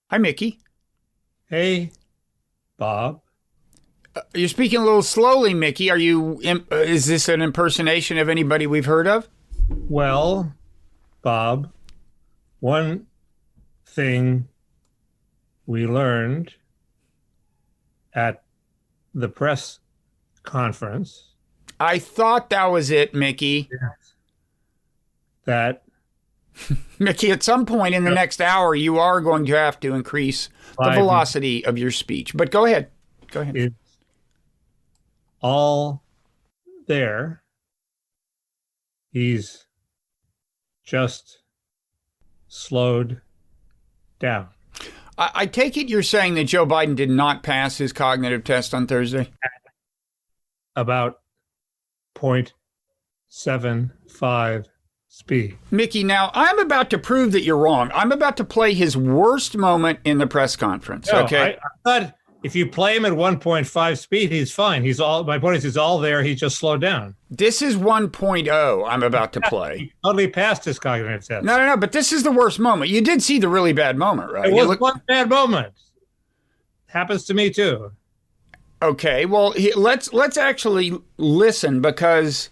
Hi, Mickey. Hey, Bob. You're speaking a little slowly, Mickey. Is this an impersonation of anybody we've heard of? Well, Bob, one thing we learned at the press conference I thought that was it, Mickey. that Mickey, at some point in the next hour, you are going to have to increase the velocity of your speech. But go ahead. Go ahead. is all there. He's just slowed down. I take it you're saying that Joe Biden did not pass his cognitive test on Thursday? About 0.75 speed. Mickey, now I'm about to prove that you're wrong. I'm about to play his worst moment in the press conference. No, Okay. I thought if you play him at 1.5 speed, he's fine. My point is, he's all there. He just slowed down. This is 1.0 I'm about to play. He totally passed his cognitive test. No. But this is the worst moment. You did see the really bad moment, right? It was one bad moment. Happens to me too. Okay. Well, let's actually listen because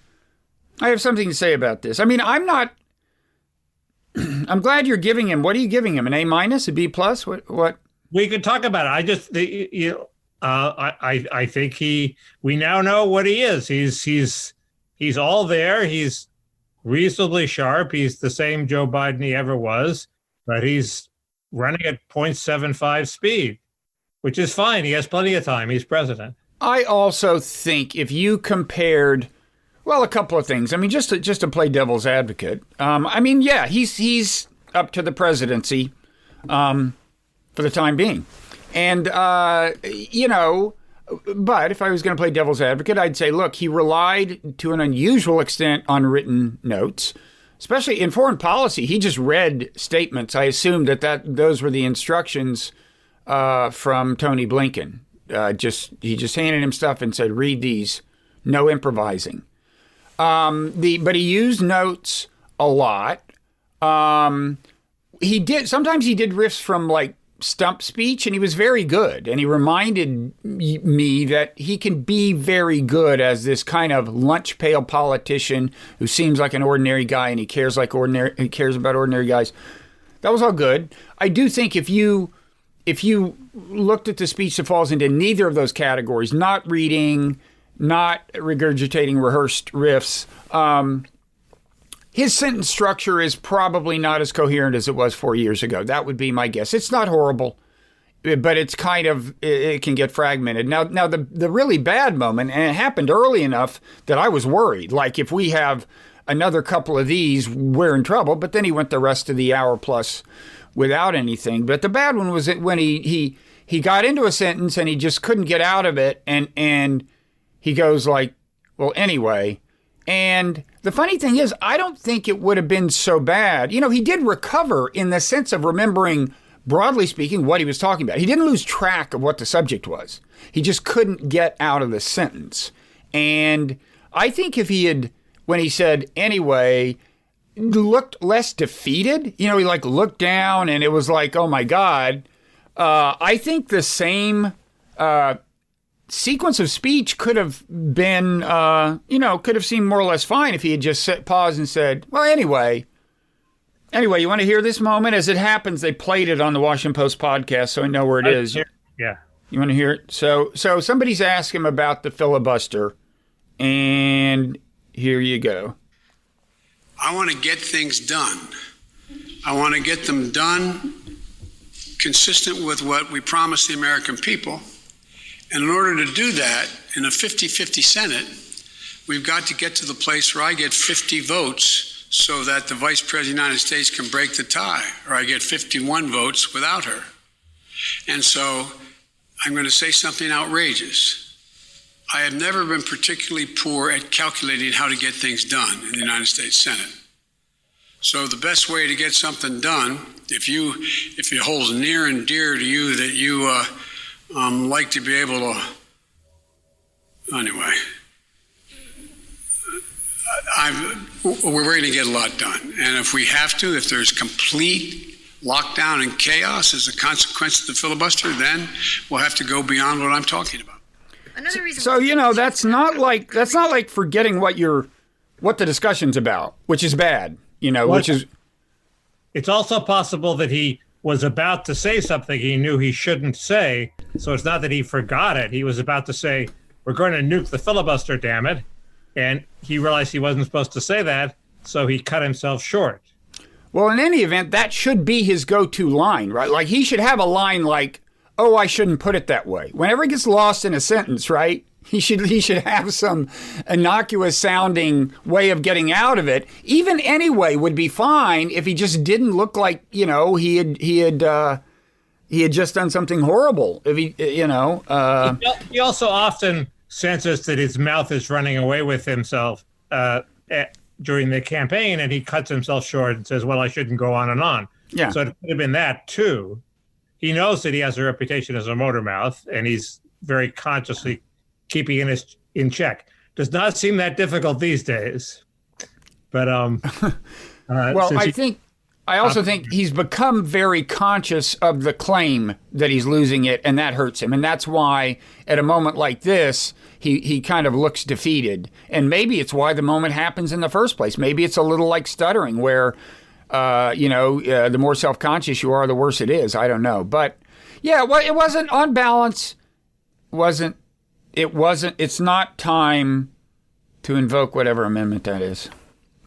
I have something to say about this. I mean, I'm glad you're giving him. What are you giving him? An A minus? A B plus? What? We could talk about it. I think we now know what he is. He's all there. He's reasonably sharp. He's the same Joe Biden he ever was, but he's running at 0.75 speed, which is fine. He has plenty of time. He's president. I also think if you compared, well, a couple of things. I mean, just to play devil's advocate. Yeah, he's up to the presidency for the time being, and but if I was going to play devil's advocate, I'd say, look, he relied to an unusual extent on written notes, especially in foreign policy. He just read statements. I assumed that those were the instructions from Tony Blinken. He just handed him stuff and said, read these, no improvising. But he used notes a lot. Sometimes he did riffs from like stump speech, and he was very good. And he reminded me that he can be very good as this kind of lunch pail politician who seems like an ordinary guy, and he cares about ordinary guys. That was all good. I do think if you looked at the speech that falls into neither of those categories, not reading, not regurgitating rehearsed riffs, his sentence structure is probably not as coherent as it was 4 years ago. That would be my guess. It's not horrible, but it can get fragmented. Now the really bad moment, and it happened early enough that I was worried. Like, if we have another couple of these, we're in trouble. But then he went the rest of the hour plus without anything. But the bad one was when he got into a sentence and he just couldn't get out of it, and he goes like, well, anyway. And the funny thing is, I don't think it would have been so bad. He did recover in the sense of remembering, broadly speaking, what he was talking about. He didn't lose track of what the subject was. He just couldn't get out of the sentence. And I think if he had, when he said, anyway, looked less defeated, he looked down and it was like, oh my God, I think the same sequence of speech could have been, could have seemed more or less fine if he had just paused and said, well, anyway, you want to hear this moment? As it happens, they played it on the Washington Post podcast, so I know where it is. Yeah. You want to hear it? So somebody's asked him about the filibuster, and here you go. I want to get things done. I want to get them done consistent with what we promised the American people. And in order to do that, in a 50-50 Senate, we've got to get to the place where I get 50 votes so that the Vice President of the United States can break the tie, or I get 51 votes without her. And so I'm going to say something outrageous. I have never been particularly poor at calculating how to get things done in the United States Senate. So the best way to get something done, if it holds near and dear to you that you like to be able to, anyway, we're going to get a lot done. And if we have to, if there's complete lockdown and chaos as a consequence of the filibuster, then we'll have to go beyond what I'm talking about. Another reason. So, that's not like forgetting what the discussion's about, which is bad, which is. It's also possible that he was about to say something he knew he shouldn't say. So it's not that he forgot it. He was about to say, we're going to nuke the filibuster, damn it. And he realized he wasn't supposed to say that. So he cut himself short. Well, in any event, that should be his go-to line, right? Like he should have a line like, oh, I shouldn't put it that way. Whenever he gets lost in a sentence, right? He should have some innocuous sounding way of getting out of it. Even anyway would be fine if he just didn't look like, he had just done something horrible. If he also often senses that his mouth is running away with himself during the campaign, and he cuts himself short and says, well, I shouldn't go on and on. Yeah. So it could have been that too. He knows that he has a reputation as a motor mouth, and he's very consciously keeping it in check. Does not seem that difficult these days. But well, I also think he's become very conscious of the claim that he's losing it, and that hurts him. And that's why at a moment like this, he kind of looks defeated. And maybe it's why the moment happens in the first place. Maybe it's a little like stuttering where, the more self-conscious you are, the worse it is. I don't know. But yeah, well, it wasn't on balance. It's not time to invoke whatever amendment that is.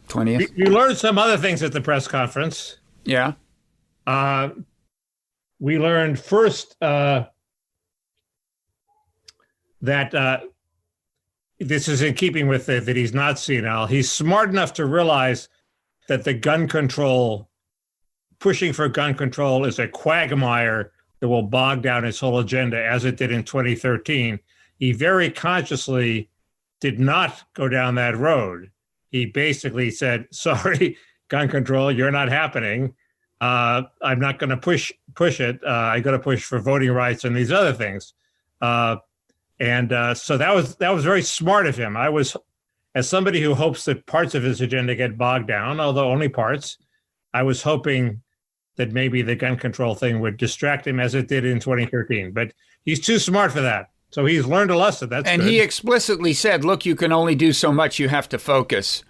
20th. You learned some other things at the press conference. Yeah. We learned first that this is in keeping with that he's not senile. He's smart enough to realize that pushing for gun control is a quagmire that will bog down his whole agenda, as it did in 2013. He very consciously did not go down that road. He basically said, sorry, gun control, you're not happening. I'm not going to push it. I'm going to push for voting rights and these other things. So that was very smart of him. I was, as somebody who hopes that parts of his agenda get bogged down, although only parts, I was hoping that maybe the gun control thing would distract him as it did in 2013. But he's too smart for that. So he's learned a lesson. That's and good. He explicitly said, look, you can only do so much. You have to focus.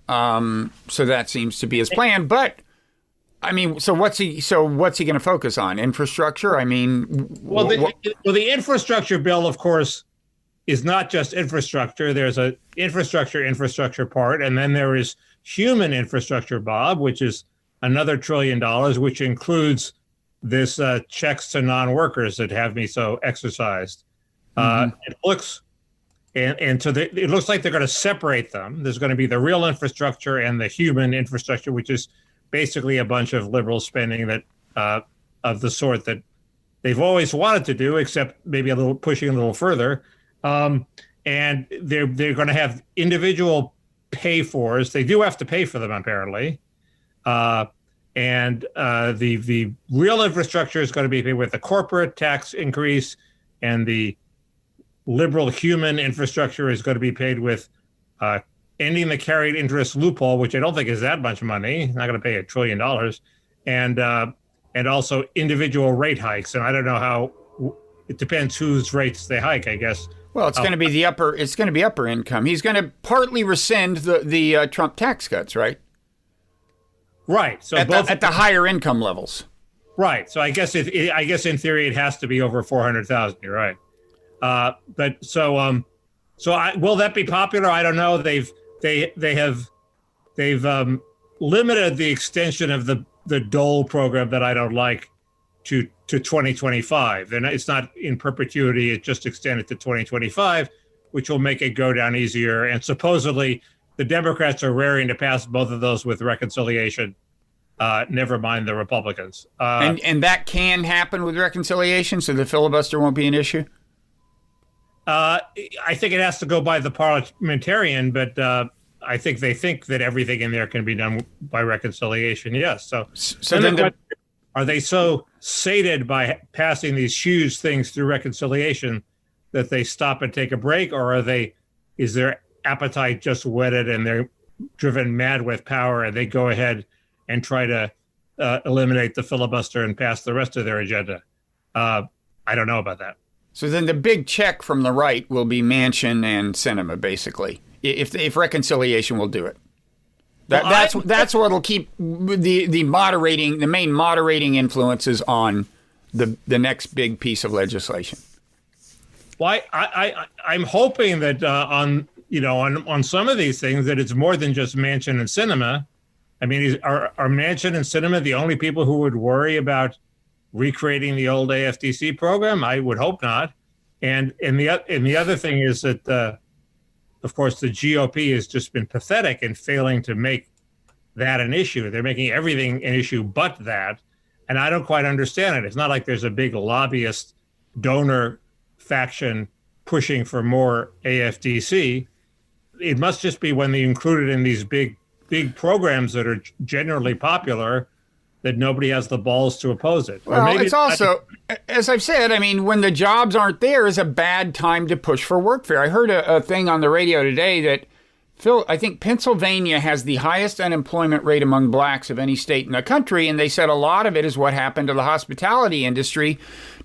So that seems to be his plan. But, I mean, so what's he going to focus on? Infrastructure? I mean... the infrastructure bill, of course, is not just infrastructure. There's a infrastructure part, and then there is human infrastructure, Bob, which is another $1 trillion, which includes this checks to non-workers that have me so exercised. It looks it looks like they're going to separate them. There's going to be the real infrastructure and the human infrastructure, which is basically a bunch of liberal spending that of the sort that they've always wanted to do, except maybe pushing a little further. And they're going to have individual pay-fors. They do have to pay for them, apparently. And the real infrastructure is going to be paid with the corporate tax increase, and the liberal human infrastructure is going to be paid with ending the carried interest loophole, which I don't think is that much money. Not going to pay $1 trillion, and also individual rate hikes. And I don't know how. It depends whose rates they hike, I guess. Well, it's going to be the upper. It's going to be upper income. He's going to partly rescind the Trump tax cuts, right? Right. So at the higher income levels. Right. So I guess in theory it has to be over 400,000. You're right. Will that be popular? I don't know. They've limited the extension of the dole program that I don't like to 2025. And it's not in perpetuity. It just extended to 2025, which will make it go down easier. And supposedly the Democrats are raring to pass both of those with reconciliation. Never mind the Republicans. And that can happen with reconciliation, so the filibuster won't be an issue? I think it has to go by the parliamentarian, but I think they think that everything in there can be done by reconciliation, yes. So then are they so sated by passing these huge things through reconciliation that they stop and take a break, or is their appetite just whetted and they're driven mad with power and they go ahead and try to eliminate the filibuster and pass the rest of their agenda. I don't know about that. So then the big check from the right will be Manchin and Sinema, basically, if reconciliation will do it. That's what'll keep the main moderating influences on the next big piece of legislation. Well, I'm hoping that on some of these things that it's more than just Manchin and Sinema. I mean, are Manchin and Sinema the only people who would worry about recreating the old AFDC program? I would hope not. And the other thing is that, of course, the GOP has just been pathetic in failing to make that an issue. They're making everything an issue but that. And I don't quite understand it. It's not like there's a big lobbyist donor faction pushing for more AFDC. It must just be when they include it in these big programs that are generally popular that nobody has the balls to oppose it. Well, maybe it's also, as I've said, I mean, when the jobs aren't there is a bad time to push for workfare. I heard a thing on the radio today that I think Pennsylvania has the highest unemployment rate among blacks of any state in the country, and they said a lot of it is what happened to the hospitality industry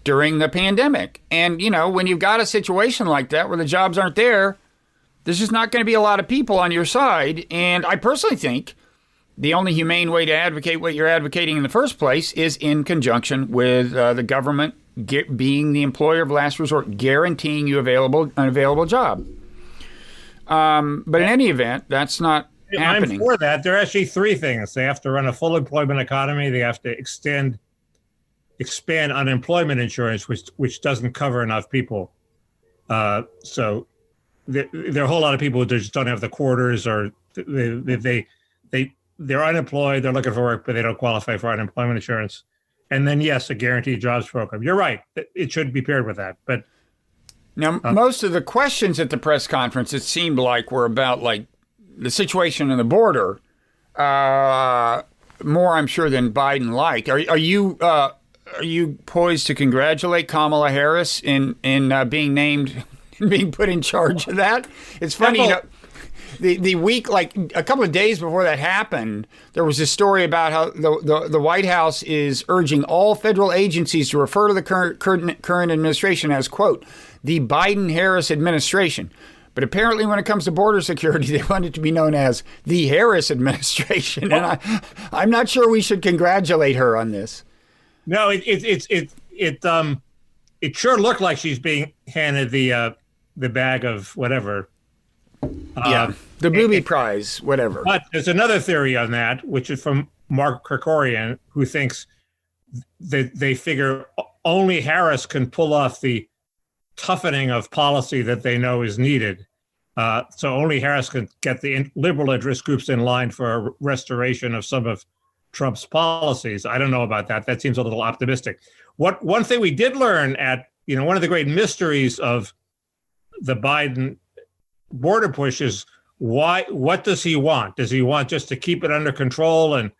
during the pandemic. And, when you've got a situation like that where the jobs aren't there, there's just not going to be a lot of people on your side. And I personally think the only humane way to advocate what you're advocating in the first place is in conjunction with the government being the employer of last resort, guaranteeing you an available job. But in any event, that's not happening. I'm for that. There are actually three things. They have to run a full employment economy. They have to expand unemployment insurance, which doesn't cover enough people. So there are a whole lot of people who just don't have the quarters, or they're unemployed, they're looking for work, but they don't qualify for unemployment insurance. And then, yes, a guaranteed jobs program. You're right. It should be paired with that. But now, most of the questions at the press conference, it seemed like, were about the situation in the border. More, I'm sure, than Biden liked. Are you poised to congratulate Kamala Harris in being named, being put in charge of that? It's funny, the week, a couple of days before that happened, there was a story about how the White House is urging all federal agencies to refer to the current administration as, quote, the Biden-Harris administration. But apparently when it comes to border security, they want it to be known as the Harris administration. And I'm not sure we should congratulate her on this. No, it sure looked like she's being handed the bag of whatever. The booby prize, whatever. But there's another theory on that, which is from Mark Krikorian, who thinks that they figure only Harris can pull off the toughening of policy that they know is needed. So only Harris can get the liberal interest groups in line for a restoration of some of Trump's policies. I don't know about that. That seems a little optimistic. One thing we did learn one of the great mysteries of the Biden border push is what does he want? Does he want just to keep it under control and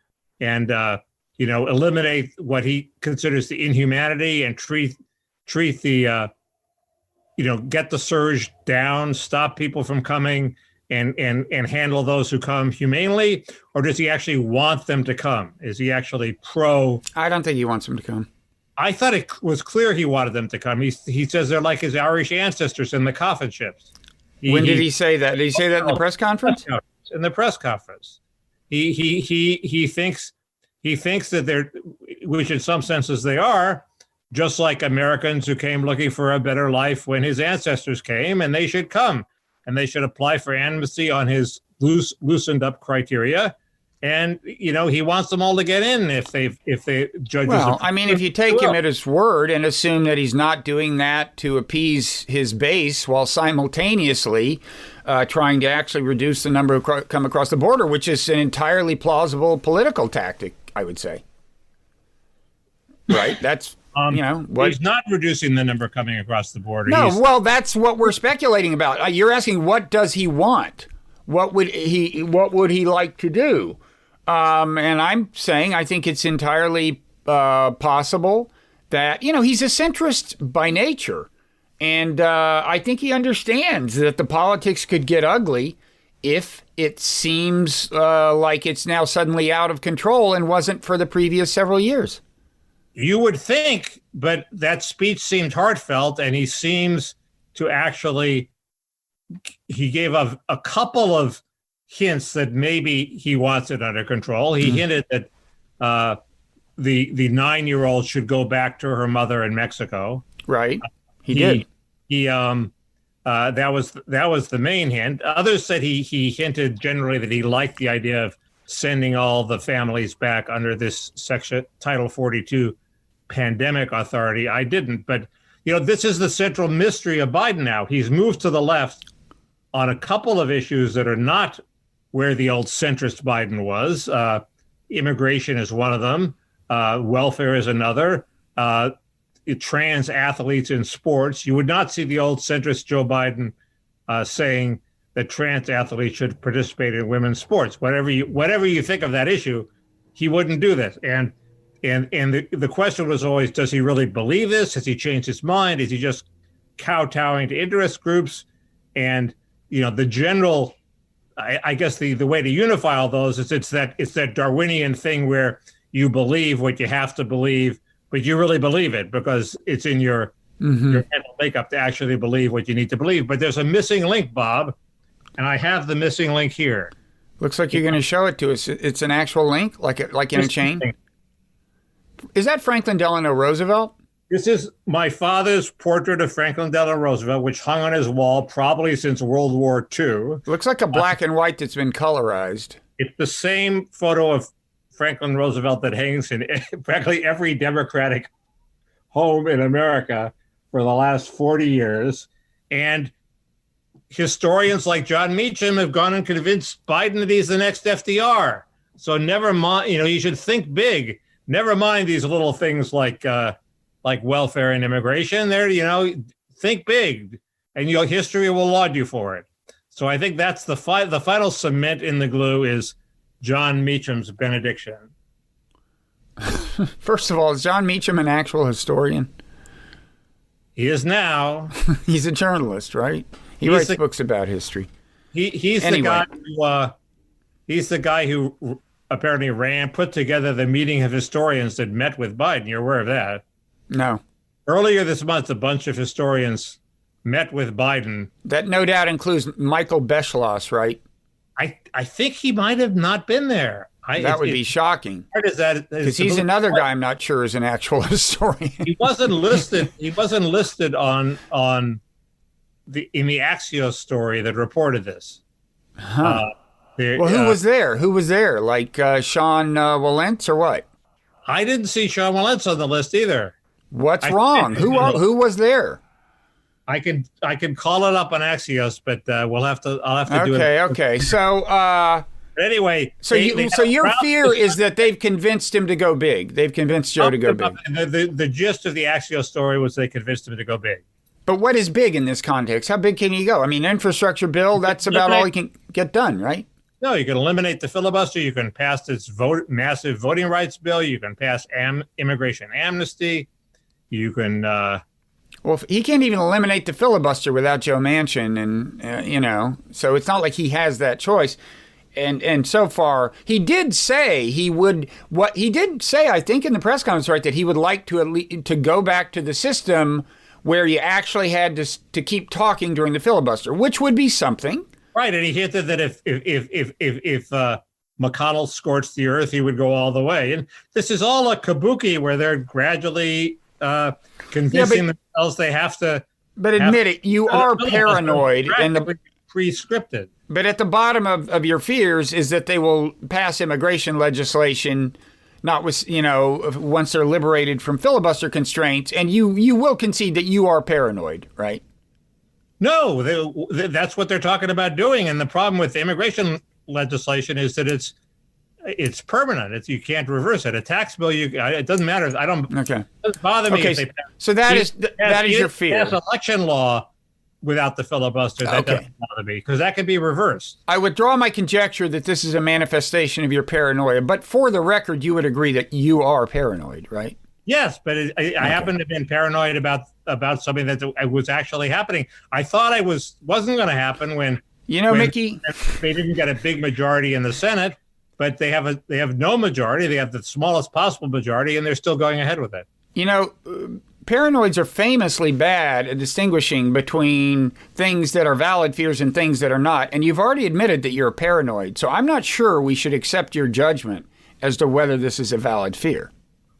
eliminate what he considers the inhumanity and treat the get the surge down, stop people from coming and handle those who come humanely? Or does he actually want them to come? Is he actually pro? I don't think he wants them to come. I thought it was clear he wanted them to come. He says they're like his Irish ancestors in the coffin ships. When did he say that? Did he say that in the press conference? In the press conference. He thinks that they're, which in some senses they are, just like Americans who came looking for a better life when his ancestors came, and they should come. And they should apply for amnesty on his loosened up criteria. And, he wants them all to get in if they judge. Well, I mean, if you take him at his word and assume that he's not doing that to appease his base while simultaneously trying to actually reduce the number of come across the border, which is an entirely plausible political tactic, I would say. Right? That's, he's not reducing the number coming across the border. No, that's what we're speculating about. You're asking, what does he want? What would he like to do? And I'm saying I think it's entirely possible that, he's a centrist by nature. And I think he understands that the politics could get ugly if it seems like it's now suddenly out of control and wasn't for the previous several years. You would think, but that speech seemed heartfelt, and he seems to actually, he gave a couple of hints that maybe he wants it under control. He hinted that the 9-year-old should go back to her mother in Mexico. Right. He did. That was the main hint. Others said he hinted generally that he liked the idea of sending all the families back under this section, Title 42 pandemic authority. I didn't, but this is the central mystery of Biden now. He's moved to the left on a couple of issues that are not where the old centrist Biden was. Immigration is one of them. Welfare is another. Trans athletes in sports. You would not see the old centrist Joe Biden saying that trans athletes should participate in women's sports. Whatever you think of that issue, he wouldn't do this. And the question was always, does he really believe this? Has he changed his mind? Is he just kowtowing to interest groups? And the general, I guess the way to unify all those is it's that Darwinian thing where you believe what you have to believe, but you really believe it because it's in your mental makeup to actually believe what you need to believe. But there's a missing link, Bob, and I have the missing link here. Looks like you're going to show it to us. It's an actual link, like in a chain. Is that Franklin Delano Roosevelt? This is my father's portrait of Franklin Delano Roosevelt, which hung on his wall probably since World War II. Looks like a black and white that's been colorized. It's the same photo of Franklin Roosevelt that hangs in practically every Democratic home in America for the last 40 years. And historians like John Meacham have gone and convinced Biden that he's the next FDR. So never mind, you should think big. Never mind these little things like welfare and immigration. Think big, and your history will laud you for it. So I think that's the final cement in the glue is John Meacham's benediction. First of all, is John Meacham an actual historian? He is now. He's a journalist, right? He writes books about history. He's the guy who apparently put together the meeting of historians that met with Biden. You're aware of that? No. Earlier this month, a bunch of historians met with Biden. That no doubt includes Michael Beschloss, right? I think he might have not been there. That would be shocking. Because he's another guy I'm not sure is an actual historian. He wasn't listed. He wasn't listed in the Axios story that reported this. Huh. Who was there? Who was there? Like Sean Wilentz or what? I didn't see Sean Wilentz on the list either. What's wrong? Who was there? I can call it up on Axios, but I'll have to do it. Okay. So anyway, so your fear is that they've convinced him to go big. They've convinced Joe to go big. The gist of the Axios story was they convinced him to go big. But what is big in this context? How big can he go? I mean, infrastructure bill, that's about all he can get done, right? No, you can eliminate the filibuster. You can pass this massive voting rights bill. You can pass immigration amnesty. You can. Well, he can't even eliminate the filibuster without Joe Manchin, and so it's not like he has that choice. And so far, he did say he would. What he did say, I think, in the press conference, right, that he would like to go back to the system where you actually had to keep talking during the filibuster, which would be something. Right, and he hinted that if McConnell scorched the earth, he would go all the way. And this is all a kabuki where they're gradually convincing themselves they have to. But admit it, you are paranoid and pre-scripted. But at the bottom of your fears is that they will pass immigration legislation, once they're liberated from filibuster constraints, and you will concede that you are paranoid, right? No, that's what they're talking about doing. And the problem with the immigration legislation is that it's permanent. You can't reverse it. A tax bill, it doesn't matter. It doesn't bother me if they pass. So that is your fear. Pass election law without the filibuster. That doesn't bother me because that can be reversed. I withdraw my conjecture that this is a manifestation of your paranoia. But for the record, you would agree that you are paranoid, right? Yes, but I happen to have been paranoid about something that was actually happening. I thought wasn't going to happen when You know, Mickey, they didn't get a big majority in the Senate, but they have no majority. They have the smallest possible majority, and they're still going ahead with it. You know, paranoids are famously bad at distinguishing between things that are valid fears and things that are not. And you've already admitted that you're paranoid. So I'm not sure we should accept your judgment as to whether this is a valid fear.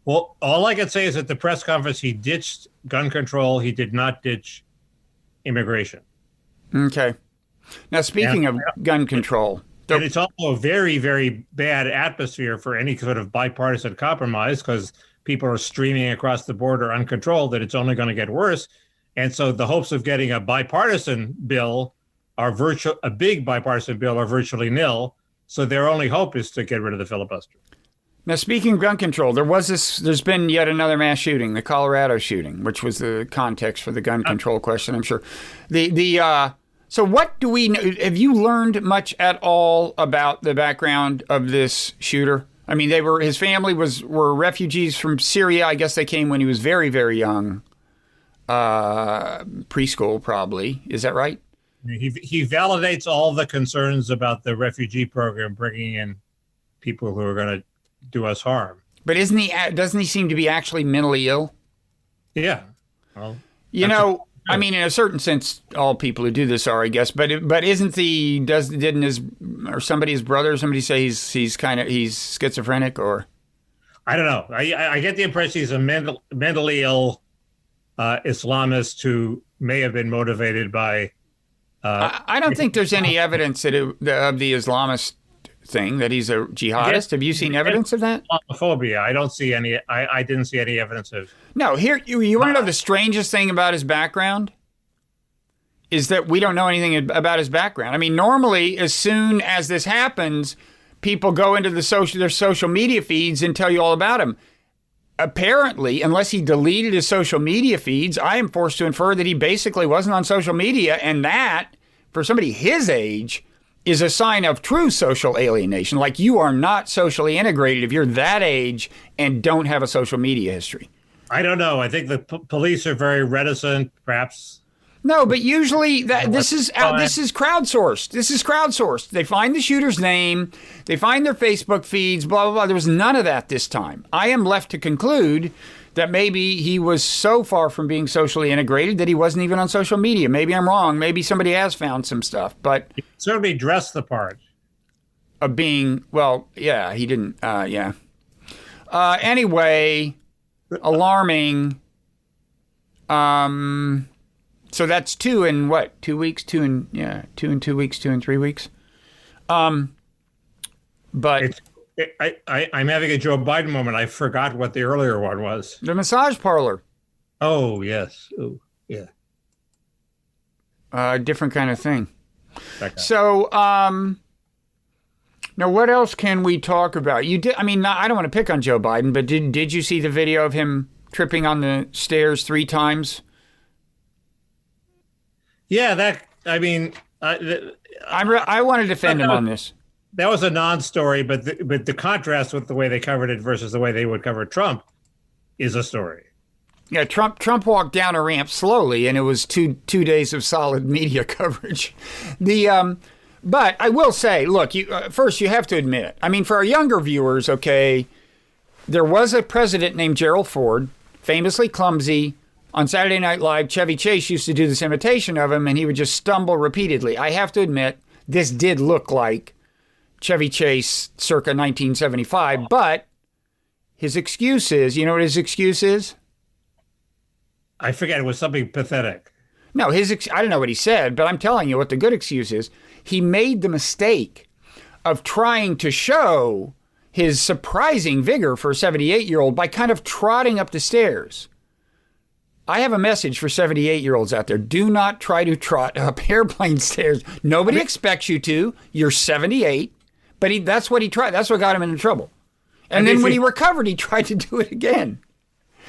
Well, all I can say is at the press conference, he ditched gun control. He did not ditch immigration. Okay. Now, speaking of gun control. And it's also a very, very bad atmosphere for any sort of bipartisan compromise because people are streaming across the border uncontrolled, that it's only going to get worse. And so the hopes of getting a bipartisan bill a big bipartisan bill are virtually nil. So their only hope is to get rid of the filibuster. Now, speaking of gun control, there's been yet another mass shooting, the Colorado shooting, which was the context for the gun control question, I'm sure. So what do we know? Have you learned much at all about the background of this shooter? I mean, his family were refugees from Syria. I guess they came when he was very, very young. Preschool, probably. Is that right? He validates all the concerns about the refugee program, bringing in people who are going to do us harm. But doesn't he seem to be actually mentally ill? Yeah. Well, I mean, in a certain sense, all people who do this are, I guess. But isn't somebody's brother, somebody say he's schizophrenic or? I don't know. I get the impression he's a mentally ill Islamist who may have been motivated by. I don't think there's any evidence of the Islamist thing that he's a jihadist. Have you seen evidence of that? Islamophobia. I don't see any. I didn't see any evidence of. No. Here, you want to know the strangest thing about his background? Is that we don't know anything about his background. I mean, normally, as soon as this happens, people go into their social media feeds and tell you all about him. Apparently, unless he deleted his social media feeds, I am forced to infer that he basically wasn't on social media, and that, for somebody his age, is a sign of true social alienation. Like, you are not socially integrated if you're that age and don't have a social media history. I don't know. I think the police are very reticent, perhaps. No, but usually this is crowdsourced. This is crowdsourced. They find the shooter's name, they find their Facebook feeds, blah, blah, blah. There was none of that this time. I am left to conclude that maybe he was so far from being socially integrated that he wasn't even on social media. Maybe I'm wrong. Maybe somebody has found some stuff. But he certainly dressed the part of being, well, yeah, he didn't. Yeah. Anyway, alarming. So that's 2 in what? 2 weeks? 2 in 2 weeks, 2 in 3 weeks. But I'm having a Joe Biden moment. I forgot what the earlier one was. The massage parlor. Oh, yes. Oh, yeah. Different kind of thing. So, now what else can we talk about? You did. I mean, I don't want to pick on Joe Biden, but did you see the video of him tripping on the stairs 3 times? Yeah, I want to defend him on this. That was a non-story, but the contrast with the way they covered it versus the way they would cover Trump is a story. Yeah, Trump walked down a ramp slowly, and it was two days of solid media coverage. But I will say, look, first you have to admit, I mean, for our younger viewers, okay, there was a president named Gerald Ford, famously clumsy. On Saturday Night Live, Chevy Chase used to do this imitation of him, and he would just stumble repeatedly. I have to admit, this did look like Chevy Chase circa 1975, but his excuse is, you know what his excuse is? I forget. It was something pathetic. No, I don't know what he said, but I'm telling you what the good excuse is. He made the mistake of trying to show his surprising vigor for a 78-year-old by kind of trotting up the stairs. I have a message for 78-year-olds out there. Do not try to trot up airplane stairs. Nobody expects you to. You're 78. But that's what he tried. That's what got him into trouble. And then when he recovered, he tried to do it again.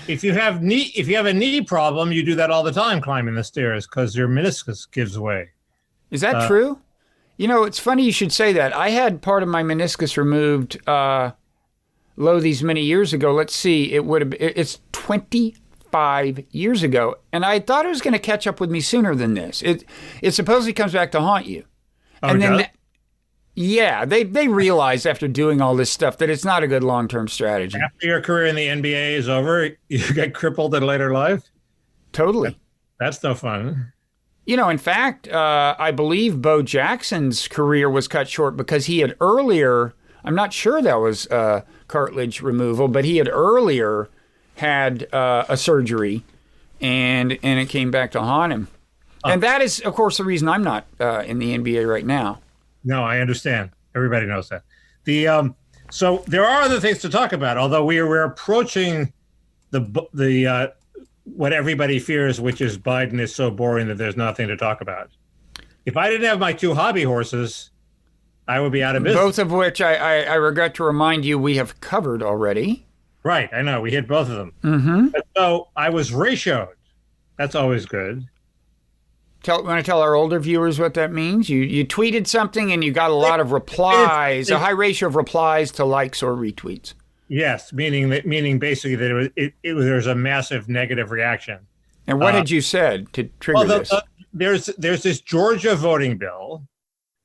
If you have a knee problem, you do that all the time, climbing the stairs, because your meniscus gives way. Is that true? You know, it's funny you should say that. I had part of my meniscus removed these many years ago. Let's see. It's 25 years ago, and I thought it was going to catch up with me sooner than this. It supposedly comes back to haunt you. And then, they realize after doing all this stuff that it's not a good long-term strategy. After your career in the NBA is over, you get crippled in later life? Totally. That's no fun. In fact, I believe Bo Jackson's career was cut short because he had earlier, I'm not sure that was cartilage removal, but he had earlier had a surgery and it came back to haunt him. And that is, of course, the reason I'm not in the NBA right now. No, I understand. Everybody knows that. So there are other things to talk about, although we're approaching the what everybody fears, which is Biden is so boring that there's nothing to talk about. If I didn't have my 2 hobby horses, I would be out of business. Both of which I regret to remind you we have covered already. Right, I know. We hit both of them. Mm-hmm. So I was ratioed. That's always good. Want to tell our older viewers what that means? You tweeted something and you got a lot of replies, a high ratio of replies to likes or retweets. Yes, meaning basically that there's a massive negative reaction. And what had you said to trigger this? There's this Georgia voting bill,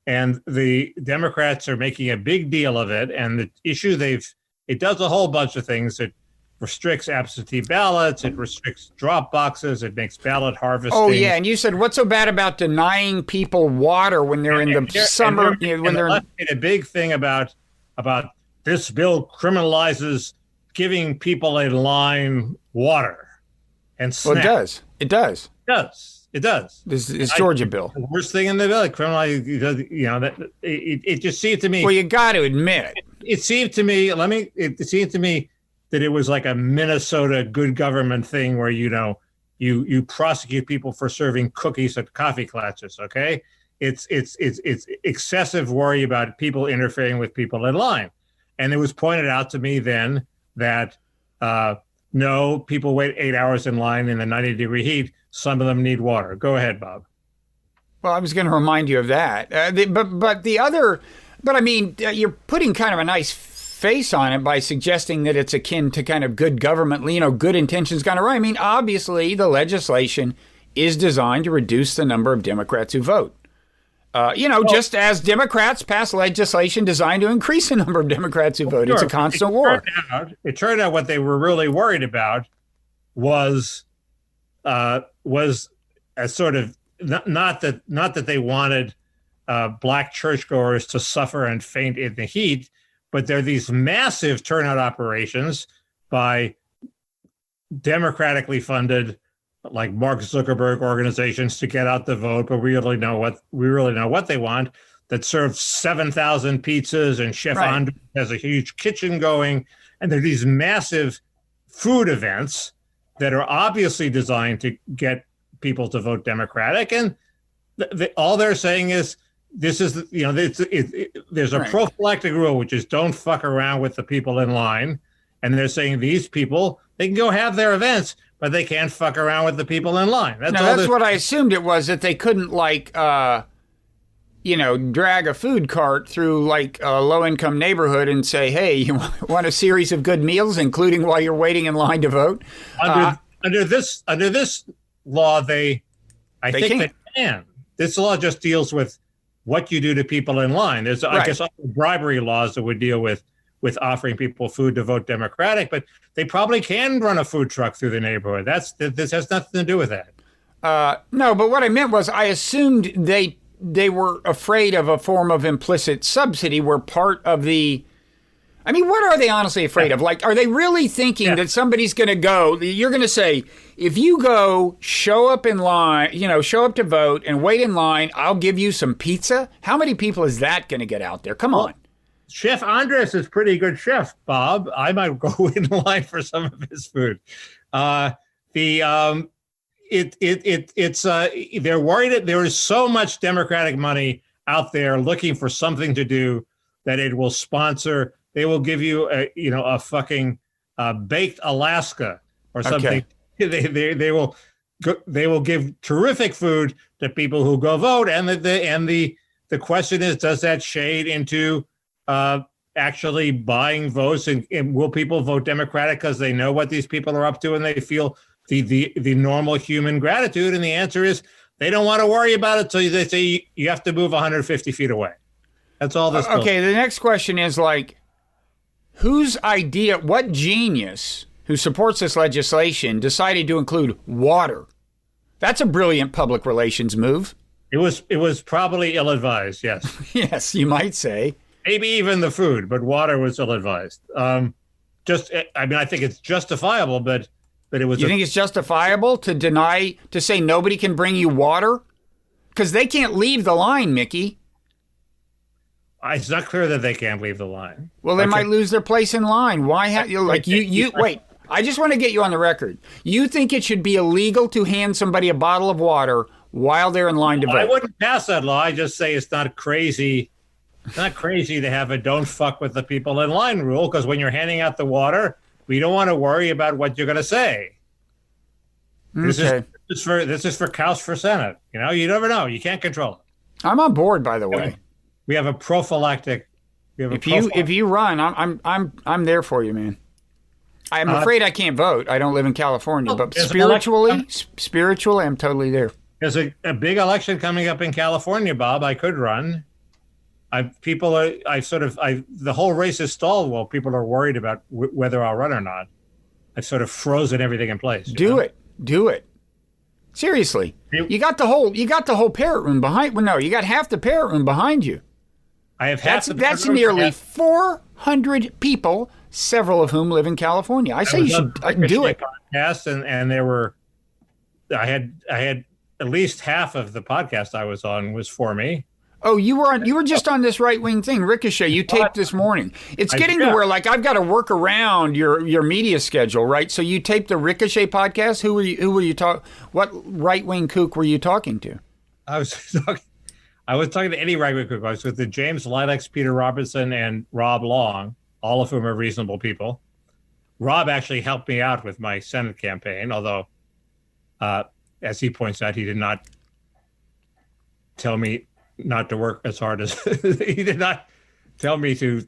and the Democrats are making a big deal of it. And the issue it does a whole bunch of things. It restricts absentee ballots. It restricts drop boxes. It makes ballot harvesting. Oh yeah, and you said what's so bad about denying people water when they're in the summer? When they're made a big thing about this bill criminalizes giving people in line water and snacks. Well, it does. This Georgia bill. The worst thing in the bill, criminalize. That it just seemed to me. Well, you got to admit it seemed to me. It seemed to me that it was like a Minnesota good government thing where you prosecute people for serving cookies at coffee classes. Okay, it's excessive worry about people interfering with people in line. And it was pointed out to me then that, no, people wait 8 hours in line in the 90-degree heat. Some of them need water. Go ahead, Bob. Well, I was going to remind you of that. But I mean, you're putting kind of a nice face on it by suggesting that it's akin to kind of good government, good intentions kind of right. I mean, obviously, the legislation is designed to reduce the number of Democrats who vote. Just as Democrats pass legislation designed to increase the number of Democrats who vote. Sure. It's a constant war. It turned out what they were really worried about was a sort of not that they wanted black churchgoers to suffer and faint in the heat, but there are these massive turnout operations by democratically funded, like Mark Zuckerberg organizations, to get out the vote, but we really know what they want. That serve 7,000 pizzas, and Chef Andre has a huge kitchen going, and there are these massive food events that are obviously designed to get people to vote Democratic, and all they're saying is this is there's a prophylactic rule, which is don't fuck around with the people in line, and they're saying these people, they can go have their events, but they can't fuck around with the people in line. That's what I assumed it was, that they couldn't drag a food cart through like a low-income neighborhood and say, hey, you want a series of good meals, including while you're waiting in line to vote? Under this law, I think they can. This law just deals with what you do to people in line. There's, I guess, bribery laws that would deal with offering people food to vote Democratic, but they probably can run a food truck through the neighborhood. This has nothing to do with that. No, but what I meant was I assumed they were afraid of a form of implicit subsidy where part of the... I mean, what are they honestly afraid of? Like, are they really thinking that somebody's going to go... You're going to say, if you go show up in line, show up to vote and wait in line, I'll give you some pizza? How many people is that going to get out there? Come on. Chef Andres is pretty good chef, Bob. I might go in line for some of his food. They're worried that there is so much Democratic money out there looking for something to do that it will sponsor. They will give you a fucking baked Alaska or something. Okay. They will give terrific food to people who go vote, and the question is, does that shade into actually buying votes, and will people vote Democratic because they know what these people are up to and they feel the normal human gratitude? And the answer is, They don't want to worry about it, so they say you have to move 150 feet away. That's all this. Okay, the next question is like, whose idea, what genius who supports this legislation decided to include water? That's a brilliant public relations move. It was probably ill-advised, yes. Yes, you might say. Maybe even the food, but water was ill-advised. I think it's justifiable, but it was. You think it's justifiable to say nobody can bring you water? Because they can't leave the line, Mickey. It's not clear that they can't leave the line. Well, they might lose their place in line. Why have you wait? I just want to get you on the record. You think it should be illegal to hand somebody a bottle of water while they're in line to vote? I wouldn't pass that law. I just say it's not crazy. It's not crazy to have a "don't fuck with the people in line" rule, because when you're handing out the water, we don't want to worry about what you're going to say. Okay. This is for House for Senate. You never know. You can't control it. I'm on board, by the way. We have a prophylactic. If you run, I'm there for you, man. I'm afraid I can't vote. I don't live in California, but spiritually, I'm totally there. There's a big election coming up in California, Bob. I could run. The whole race is stalled while people are worried about whether I'll run or not. I've sort of frozen everything in place. Do it. Seriously. You got the whole Parrot Room behind. Well, no, you got half the Parrot Room behind you. I have half the That's nearly 400 people, several of whom live in California. I say you should do it. Podcast and there were, I had at least half of the podcast I was on was for me. Oh, you were just on this right-wing thing, Ricochet. You taped this morning. It's getting to where like I've got to work around your media schedule, right? So you taped the Ricochet podcast. Who were you talking? What right-wing kook were you talking to? I was talking to any right-wing kook. I was with the James Lilacs, Peter Robertson, and Rob Long, all of whom are reasonable people. Rob actually helped me out with my Senate campaign, although, as he points out, he did not tell me not to work as hard as he did not tell me to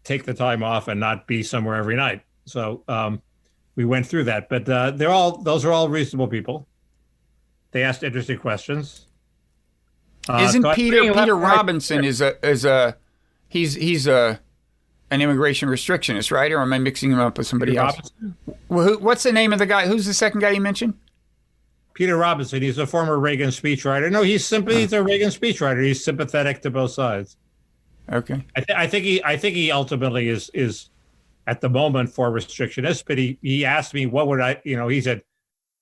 take the time off and not be somewhere every night. So we went through that, but those are all reasonable people. They asked interesting questions. Isn't Peter Robinson he's an immigration restrictionist, right? Or am I mixing him up with somebody Peter else? Robinson? What's the name of the guy? Who's the second guy you mentioned? Peter Robinson. He's a former Reagan speechwriter. No, he's a Reagan speechwriter. He's sympathetic to both sides. Okay. I think he ultimately is at the moment for restrictionist. But he asked me what would I. He said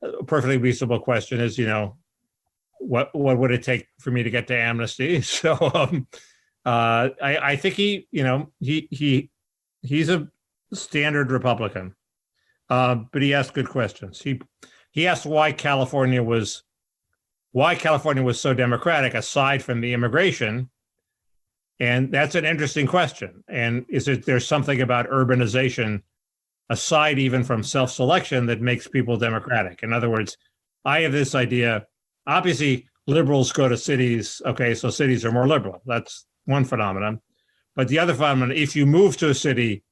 a perfectly reasonable question is what would it take for me to get to amnesty? So I think he's a standard Republican, but he asked good questions. He asked why California was so democratic aside from the immigration, and that's an interesting question. And there's something about urbanization aside even from self-selection that makes people democratic? In other words, I have this idea. Obviously, liberals go to cities. Okay, so cities are more liberal. That's one phenomenon. But the other phenomenon, if you move to a city,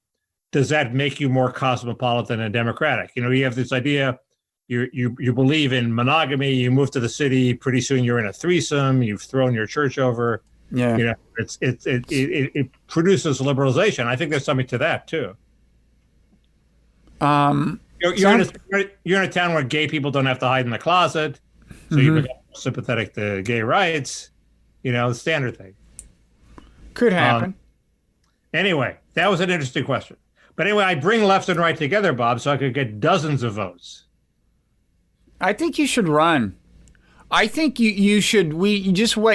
does that make you more cosmopolitan and democratic? You have this idea. You believe in monogamy. You move to the city. Pretty soon, you're in a threesome. You've thrown your church over. Yeah, it produces liberalization. I think there's something to that too. You're in a town where gay people don't have to hide in the closet, so you become sympathetic to gay rights. The standard thing. Could happen. Anyway, that was an interesting question. But anyway, I bring left and right together, Bob, so I could get dozens of votes. I think you should run. I think you should.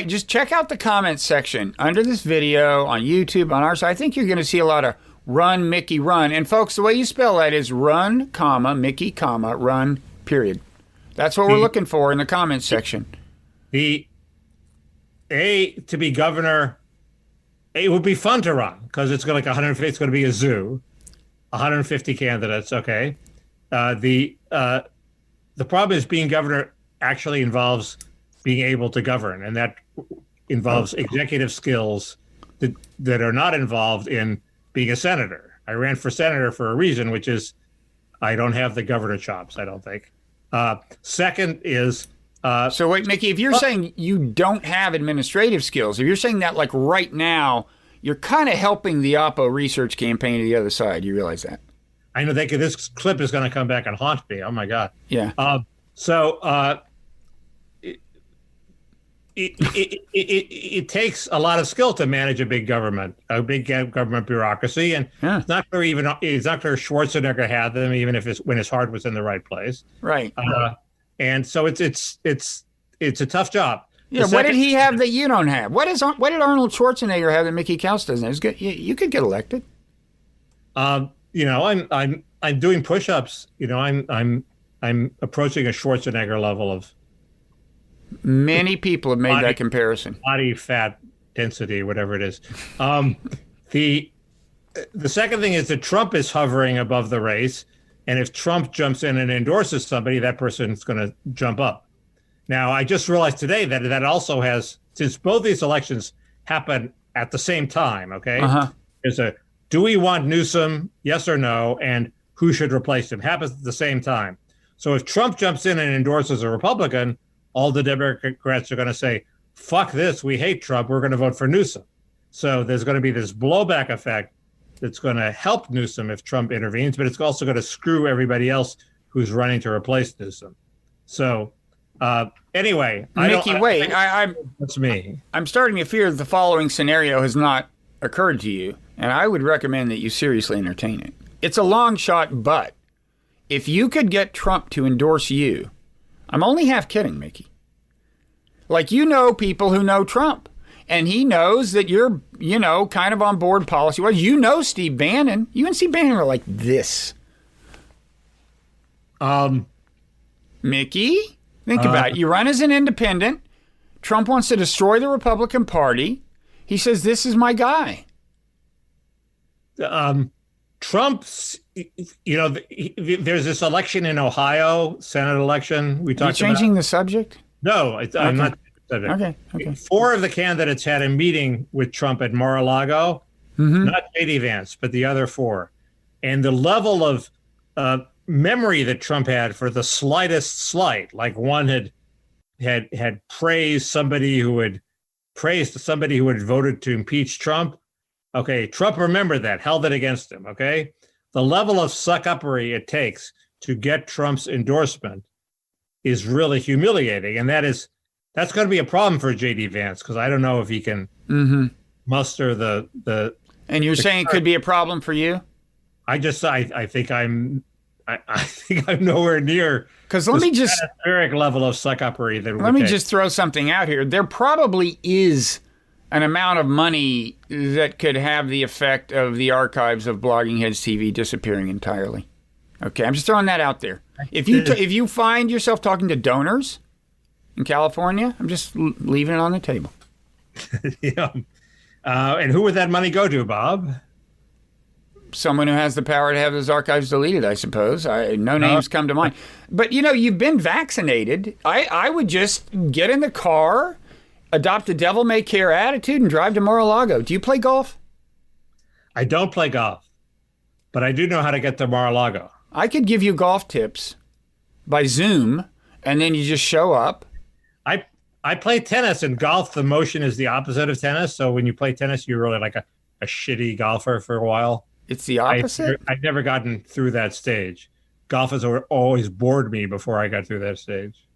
Just check out the comments section under this video on YouTube on our side. I think you're going to see a lot of run, Mickey, run. And folks, the way you spell that is run, comma, Mickey, comma, run, period. That's what we're looking for in the comments section. To be governor, it would be fun to run because it's going to 150. It's going to be a zoo, 150 candidates. Okay, the problem is being governor actually involves being able to govern, and that involves executive skills that are not involved in being a senator. I ran for senator for a reason, which is I don't have the governor chops, I don't think. Second is So wait, Mickey, if you're saying you don't have administrative skills, if you're saying that like right now, you're kind of helping the Oppo research campaign to the other side. You realize that? I know this clip is going to come back and haunt me. Oh my God. Yeah. It takes a lot of skill to manage a big government bureaucracy, and it's not clear Schwarzenegger had them, even if when his heart was in the right place. Right. And so it's a tough job. Yeah. What did he have that you don't have? What did Arnold Schwarzenegger have that Mickey Kaus doesn't have? It's good. You could get elected. I'm doing push-ups. I'm approaching a Schwarzenegger level of. Many people have made that comparison. Body fat density, whatever it is. The second thing is that Trump is hovering above the race, and if Trump jumps in and endorses somebody, that person's going to jump up. Now, I just realized today that also has, since both these elections happen at the same time, okay? There's a, do we want Newsom, yes or no, and who should replace him? Happens at the same time. So if Trump jumps in and endorses a Republican, all the Democrats are going to say, fuck this, we hate Trump, we're going to vote for Newsom. So there's going to be this blowback effect that's going to help Newsom if Trump intervenes, but it's also going to screw everybody else who's running to replace Newsom. So anyway, Mickey, wait, that's me. I'm starting to fear that the following scenario has not occurred to you, and I would recommend that you seriously entertain it. It's a long shot, but if you could get Trump to endorse you, I'm only half kidding, Mickey. Like, people who know Trump, and he knows that you're, kind of on board policy-wise. Steve Bannon. You and Steve Bannon are like this. Mickey, think about it. You run as an independent. Trump wants to destroy the Republican Party. He says, this is my guy. Trump's, there's this election in Ohio, Senate election. We talked about. Are you changing the subject? No, I'm not. Okay. 4 of the candidates had a meeting with Trump at Mar-a-Lago, not J.D. Vance, but the other 4. And the level of memory that Trump had for the slightest slight, like one had praised somebody who had voted to impeach Trump. Okay, Trump remembered that, held it against him, okay? The level of suck-uppery it takes to get Trump's endorsement is really humiliating, and that's going to be a problem for J.D. Vance, because I don't know if he can muster the. And you're saying it could be a problem for you? I think I'm nowhere near. Because let me just atmospheric level of suck-uppery that. Let me just throw something out here. There probably is an amount of money that could have the effect of the archives of Blogging Heads TV disappearing entirely. Okay, I'm just throwing that out there. If you find yourself talking to donors in California, I'm just leaving it on the table. Yeah. And who would that money go to, Bob? Someone who has the power to have those archives deleted, I suppose. No names come to mind. But, you've been vaccinated. I would just get in the car, adopt a devil-may-care attitude, and drive to Mar-a-Lago. Do you play golf? I don't play golf, but I do know how to get to Mar-a-Lago. I could give you golf tips by Zoom, and then you just show up. I play tennis, and golf, the motion is the opposite of tennis. So when you play tennis, you're really like a shitty golfer for a while. It's the opposite? I've never gotten through that stage. Golf has always bored me before I got through that stage.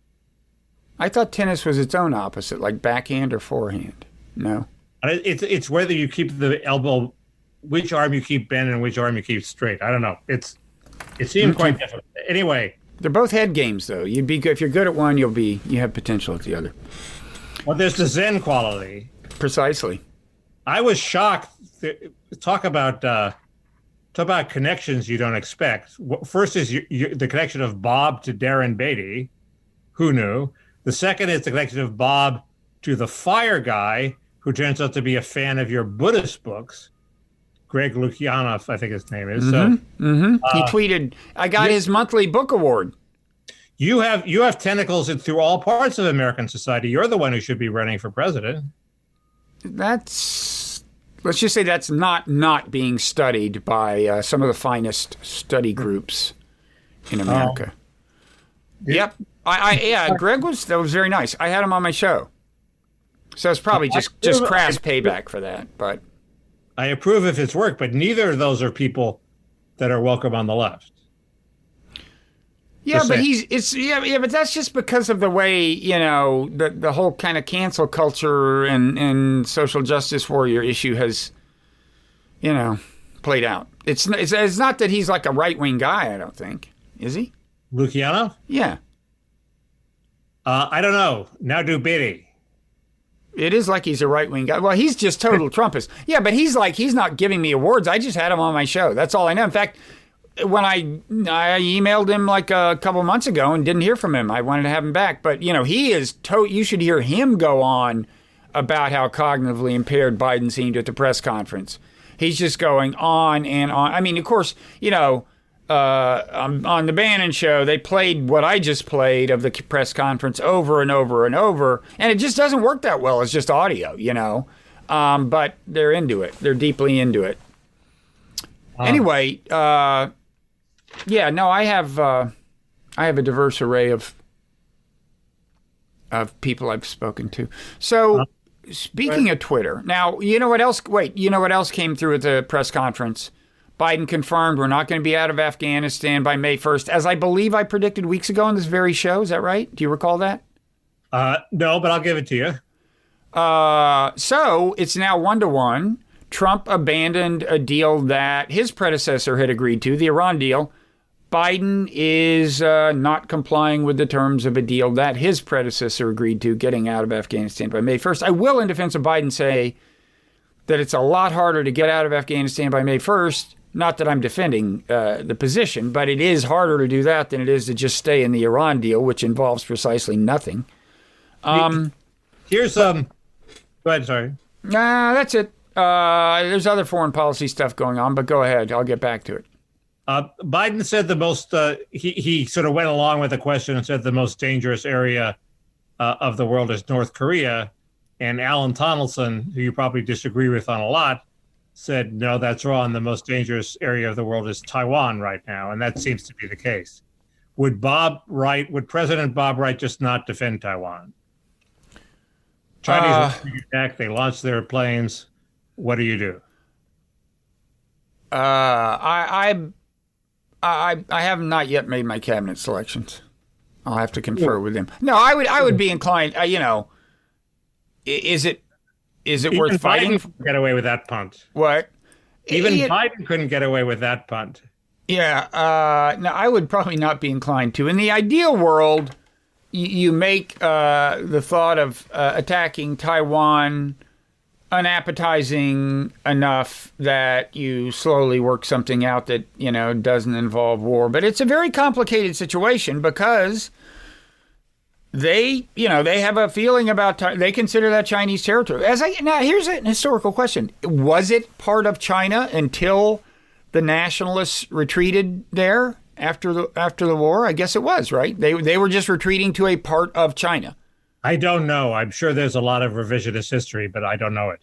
I thought tennis was its own opposite, like backhand or forehand. No? It's whether you keep the elbow, which arm you keep bent and which arm you keep straight. I don't know. It seems quite different. Anyway. They're both head games, though. You'd be good. If you're good at one, you have potential at the other. Well, there's the Zen quality. Precisely. I was shocked. Talk about connections you don't expect. First is the connection of Bob to Darren Beatty. Who knew? The second is the connection of Bob to the fire guy, who turns out to be a fan of your Buddhist books. Greg Lukianoff, I think his name is. He tweeted, I got his monthly book award. You have tentacles through all parts of American society. You're the one who should be running for president. Let's just say that's not being studied by some of the finest study groups in America. Yep. Yeah, Greg was very nice. I had him on my show. So it's probably just crass payback for that, but I approve of his work, but neither of those are people that are welcome on the left. Yeah, but but that's just because of the way, the whole kind of cancel culture and social justice warrior issue has, played out. It's not that he's like a right-wing guy, I don't think. Is he? Luciano? Yeah. I don't know. Now do Biddy. It is like he's a right-wing guy. Well, he's just total Trumpist. Yeah, but he's not giving me awards. I just had him on my show. That's all I know. In fact, when I emailed him like a couple months ago and didn't hear from him, I wanted to have him back. But, he is you should hear him go on about how cognitively impaired Biden seemed at the press conference. He's just going on and on. I mean, of course, on the Bannon show, they played what I just played of the press conference over and over and over, and it just doesn't work that well. It's just audio, but they're into it. They're deeply into it. Anyway, I have a diverse array of people I've spoken to. So, speaking of Twitter, now you know what else? Wait, you know what else came through at the press conference? Biden confirmed we're not going to be out of Afghanistan by May 1st, as I believe I predicted weeks ago on this very show. Is that right? Do you recall that? No, but I'll give it to you. So it's now 1-1. Trump abandoned a deal that his predecessor had agreed to, the Iran deal. Biden is not complying with the terms of a deal that his predecessor agreed to, getting out of Afghanistan by May 1st. I will, in defense of Biden, say that it's a lot harder to get out of Afghanistan by May 1st. Not that I'm defending the position, but it is harder to do that than it is to just stay in the Iran deal, which involves precisely nothing. Here's go ahead, sorry. That's it. There's other foreign policy stuff going on, but go ahead. I'll get back to it. Biden said the most, he sort of went along with the question and said the most dangerous area of the world is North Korea. And Alan Donaldson, who you probably disagree with on a lot, said, no, that's wrong. The most dangerous area of the world is Taiwan right now. And that seems to be the case. Would President Bob Wright just not defend Taiwan? Chinese attack, they launched their planes. What do you do? I have not yet made my cabinet selections. I'll have to confer with him. No, I would be inclined, is it worth fighting? Biden couldn't get away with that punt. What? Even Biden couldn't get away with that punt. Yeah. No, I would probably not be inclined to. In the ideal world, you make the thought of attacking Taiwan unappetizing enough that you slowly work something out that, doesn't involve war. But it's a very complicated situation because they have a feeling about, they consider that Chinese territory. Now, here's a historical question. Was it part of China until the nationalists retreated there after the war? I guess it was, right? They were just retreating to a part of China. I don't know. I'm sure there's a lot of revisionist history, but I don't know it.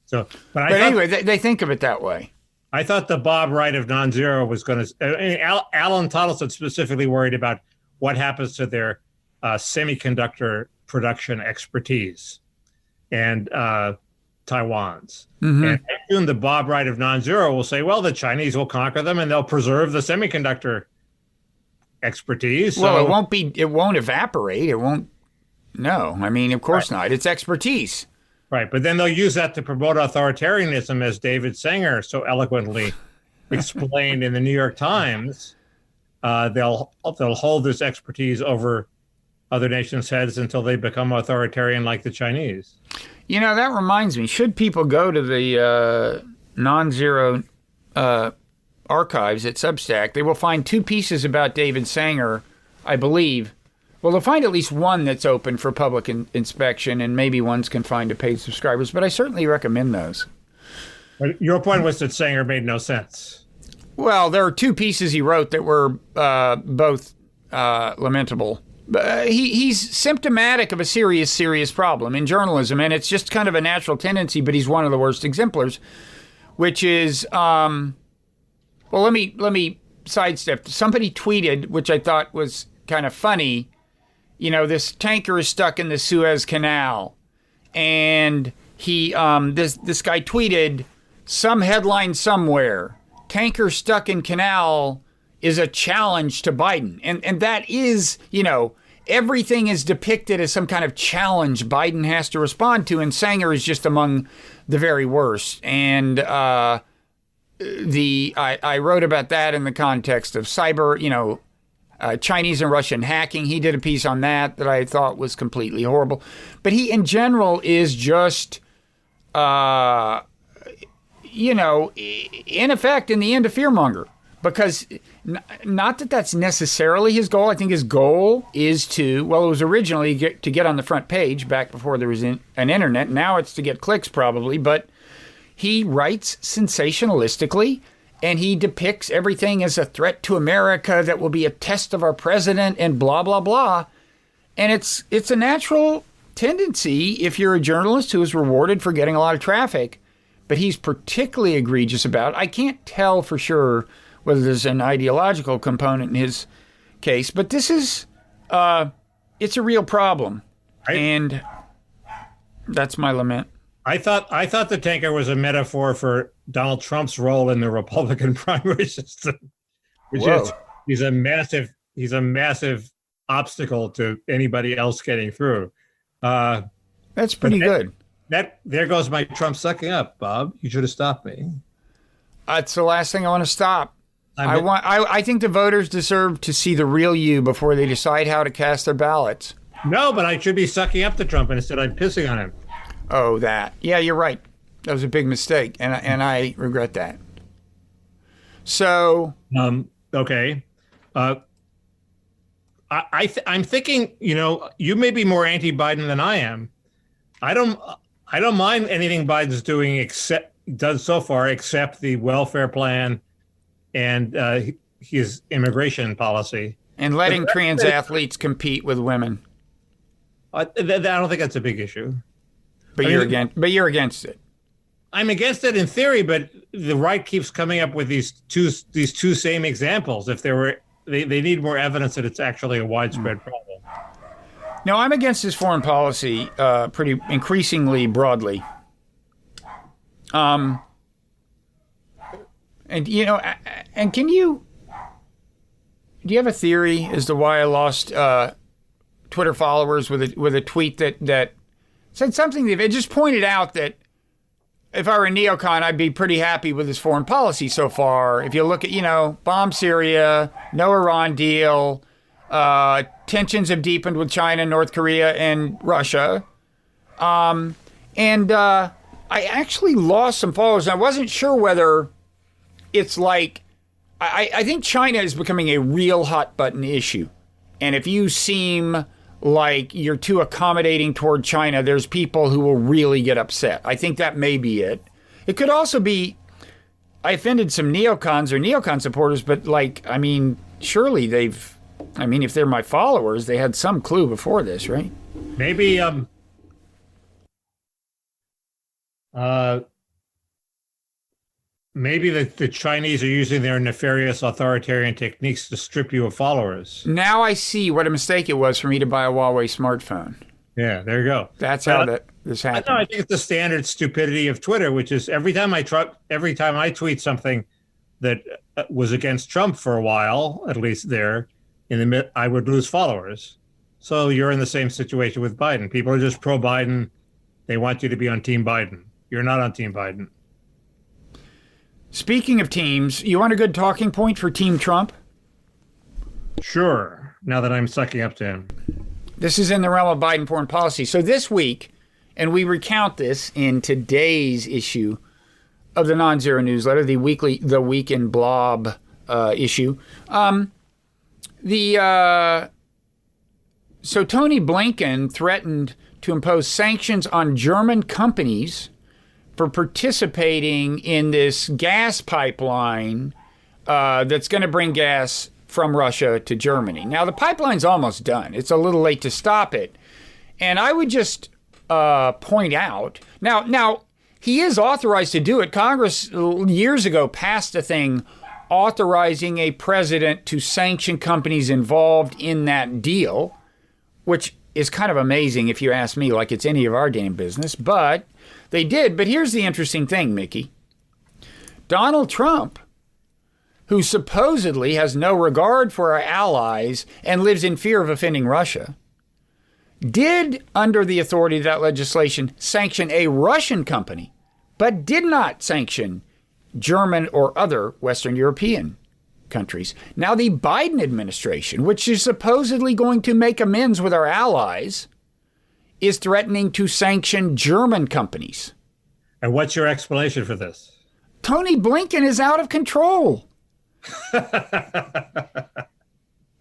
So, but anyway, they think of it that way. I thought the Bob Wright of Nonzero was going to. Alan Donaldson specifically worried about what happens to their semiconductor production expertise and Taiwan's. Mm-hmm. And soon the Bob Wright of Nonzero will say, well, the Chinese will conquer them and they'll preserve the semiconductor expertise. Well, it won't evaporate. It won't. No, I mean, of course not. It's expertise. Right. But then they'll use that to promote authoritarianism, as David Sanger so eloquently explained in the New York Times. They'll hold this expertise over other nations' heads until they become authoritarian like the Chinese. That reminds me, should people go to the Nonzero archives at Substack, they will find two pieces about David Sanger, I believe. Well, they'll find at least one that's open for public inspection, and maybe one's confined to paid subscribers, but I certainly recommend those. But your point was that Sanger made no sense. Well, there are two pieces he wrote that were both lamentable. He's symptomatic of a serious problem in journalism, and it's just kind of a natural tendency, but he's one of the worst exemplars, which is, well, let me sidestep. Somebody tweeted, which I thought was kind of funny. This tanker is stuck in the Suez Canal, and he this guy tweeted some headline somewhere: tanker stuck in canal is a challenge to Biden, and that is, everything is depicted as some kind of challenge Biden has to respond to, and Sanger is just among the very worst. And I wrote about that in the context of cyber, Chinese and Russian hacking. He did a piece on that I thought was completely horrible. But he, in general, is just, in effect, in the end, a fearmonger. Because not that that's necessarily his goal. I think his goal is it was originally to get on the front page back before there was an internet. Now it's to get clicks probably. But he writes sensationalistically, and he depicts everything as a threat to America that will be a test of our president and blah, blah, blah. And it's a natural tendency if you're a journalist who is rewarded for getting a lot of traffic. But he's particularly egregious about it. I can't tell for sure whether there's an ideological component in his case, but this is, it's a real problem. And that's my lament. I thought the tanker was a metaphor for Donald Trump's role in the Republican primary system, which is he's a massive obstacle to anybody else getting through. That's pretty good. There goes my Trump sucking up, Bob. You should have stopped me. That's the last thing I want to stop. I think the voters deserve to see the real you before they decide how to cast their ballots. No, but I should be sucking up to Trump, and instead I'm pissing on him. Oh, that. Yeah, you're right. That was a big mistake, and I regret that. So. Okay. I'm thinking, you may be more anti-Biden than I am. I don't mind anything Biden's doing done so far, except the welfare plan and his immigration policy. And letting trans athletes compete with women. I don't think that's a big issue. But you're against it. I'm against it in theory, but the right keeps coming up with these two same examples. If they need more evidence that it's actually a widespread problem. No, I'm against his foreign policy pretty increasingly broadly. And do you have a theory as to why I lost Twitter followers with a tweet that said something that just pointed out that if I were a neocon, I'd be pretty happy with his foreign policy so far. If you look at, bomb Syria, no Iran deal, tensions have deepened with China, North Korea, and Russia. I actually lost some followers. I wasn't sure whether it's like, I think China is becoming a real hot button issue. And if you seem like you're too accommodating toward China, there's people who will really get upset. I think that may be it. It could also be, I offended some neocons or neocon supporters, but surely if they're my followers, they had some clue before this, right? Maybe, maybe the Chinese are using their nefarious authoritarian techniques to strip you of followers. Now I see what a mistake it was for me to buy a Huawei smartphone. Yeah, there you go. That's how this happened. I think it's the standard stupidity of Twitter, which is every time I tweet something that was against Trump for a while, at least there, I would lose followers. So you're in the same situation with Biden. People are just pro-Biden. They want you to be on Team Biden. You're not on Team Biden. Speaking of teams, you want a good talking point for Team Trump? Sure, now that I'm sucking up to him. This is in the realm of Biden foreign policy. So this week, and we recount this in today's issue of the Nonzero newsletter, the Week in Blob issue. So Tony Blinken threatened to impose sanctions on German companies for participating in this gas pipeline that's going to bring gas from Russia to Germany. Now, the pipeline's almost done. It's a little late to stop it. And I would just point out, now he is authorized to do it. Congress years ago passed a thing authorizing a president to sanction companies involved in that deal, which is kind of amazing if you ask me, like it's any of our damn business. But they did. But here's the interesting thing, Mickey. Donald Trump, who supposedly has no regard for our allies and lives in fear of offending Russia, did, under the authority of that legislation, sanction a Russian company, but did not sanction German or other Western European countries. Now, the Biden administration, which is supposedly going to make amends with our allies, is threatening to sanction German companies. And what's your explanation for this? Tony Blinken is out of control.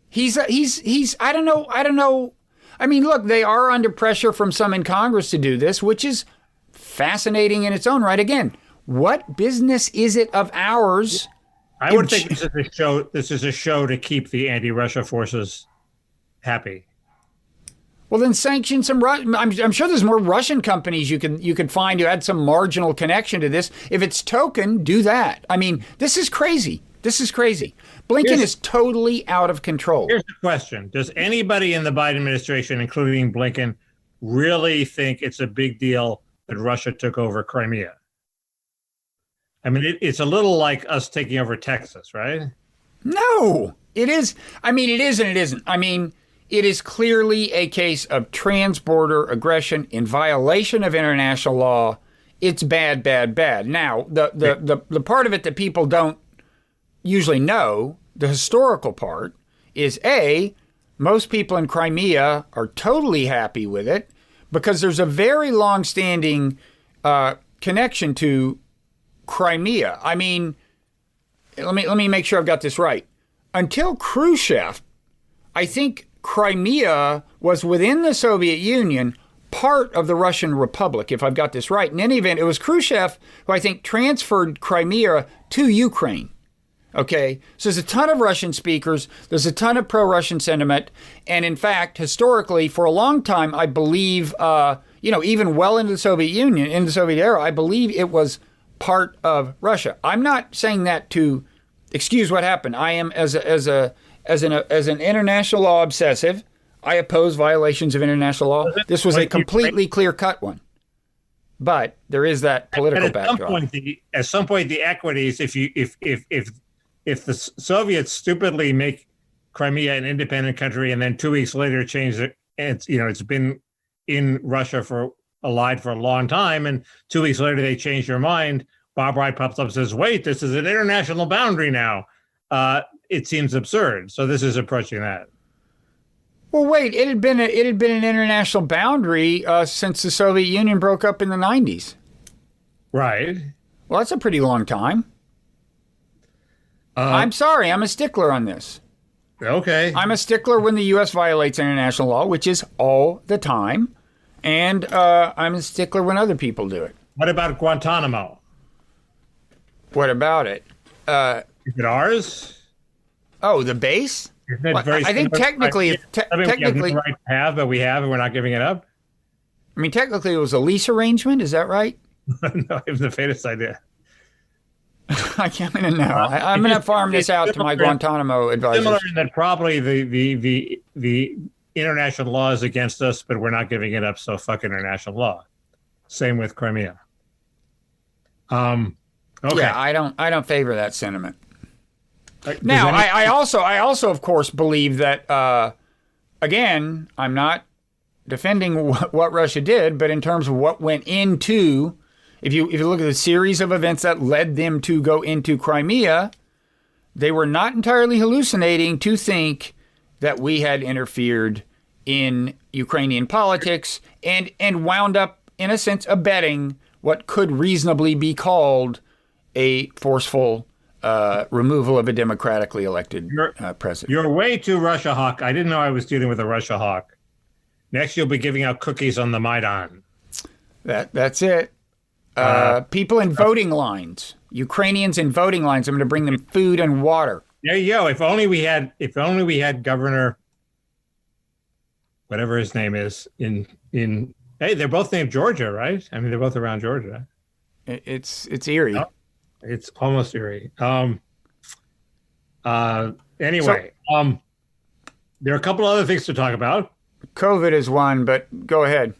He's I don't know. I mean, look, they are under pressure from some in Congress to do this, which is fascinating in its own right. Again, what business is it of ours? I would think this is a show to keep the anti-Russia forces happy. Well, then sanction some. I'm sure there's more Russian companies you could find who had some marginal connection to this. If it's token, do that. I mean, this is crazy. Blinken is totally out of control. Here's the question. Does anybody in the Biden administration, including Blinken, really think it's a big deal that Russia took over Crimea? I mean, it's a little like us taking over Texas, right? No, it is. I mean, it is and it isn't. I mean, it is clearly a case of transborder aggression in violation of international law. It's bad, bad, bad. Now, the part of it that people don't usually know, the historical part, is A, most people in Crimea are totally happy with it because there's a very long-standing connection to Crimea. I mean, let me make sure I've got this right. Until Khrushchev, I think Crimea was within the Soviet Union, part of the Russian Republic, if I've got this right. In any event, it was Khrushchev who I think transferred Crimea to Ukraine. Okay, so there's a ton of Russian speakers, there's a ton of pro-Russian sentiment, and in fact, historically, for a long time, I believe, even well into the Soviet Union, in the Soviet era, I believe it was part of Russia. I'm not saying that to excuse what happened. I am, as an international law obsessive, I oppose violations of international law. This was a completely clear-cut one. But there is that political backdrop. At some point, the equities, if the Soviets stupidly make Crimea an independent country and then 2 weeks later change it, and it's been in Russia allied for a long time, and 2 weeks later they change their mind, Bob Wright pops up and says, wait, this is an international boundary now. It seems absurd. So this is approaching that. Well, wait, it had been an international boundary since the Soviet Union broke up in the 90s. Right. Well, that's a pretty long time. I'm sorry, I'm a stickler on this. Okay. I'm a stickler when the U.S. violates international law, which is all the time. And I'm a stickler when other people do it. What about Guantanamo? What about it? Is it ours? Oh, the base? Well, I think technically, technically, we have the right to have, but we have, and we're not giving it up. I mean, technically, it was a lease arrangement. Is that right? No, I have the faintest idea. I can't know. I'm going to farm this out to my Guantanamo advisors. Similar in that probably the international law is against us, but we're not giving it up. So fuck international law. Same with Crimea. Okay. Yeah, I don't favor that sentiment. Now, I also, of course, believe that, again, I'm not defending what Russia did, but in terms of what went into, if you look at the series of events that led them to go into Crimea, they were not entirely hallucinating to think that we had interfered in Ukrainian politics and wound up, in a sense, abetting what could reasonably be called a forceful removal of a democratically elected president. You're way too Russia hawk. I didn't know I was dealing with a Russia hawk. Next, you'll be giving out cookies on the Maidan. That's it. People in voting lines, Ukrainians in voting lines. I'm going to bring them food and water. There you go. If only we had Governor, whatever his name is, in. Hey, they're both named Georgia, right? I mean, they're both around Georgia. It's eerie. No? It's almost eerie. Anyway, there are a couple other things to talk about. COVID is one, but go ahead.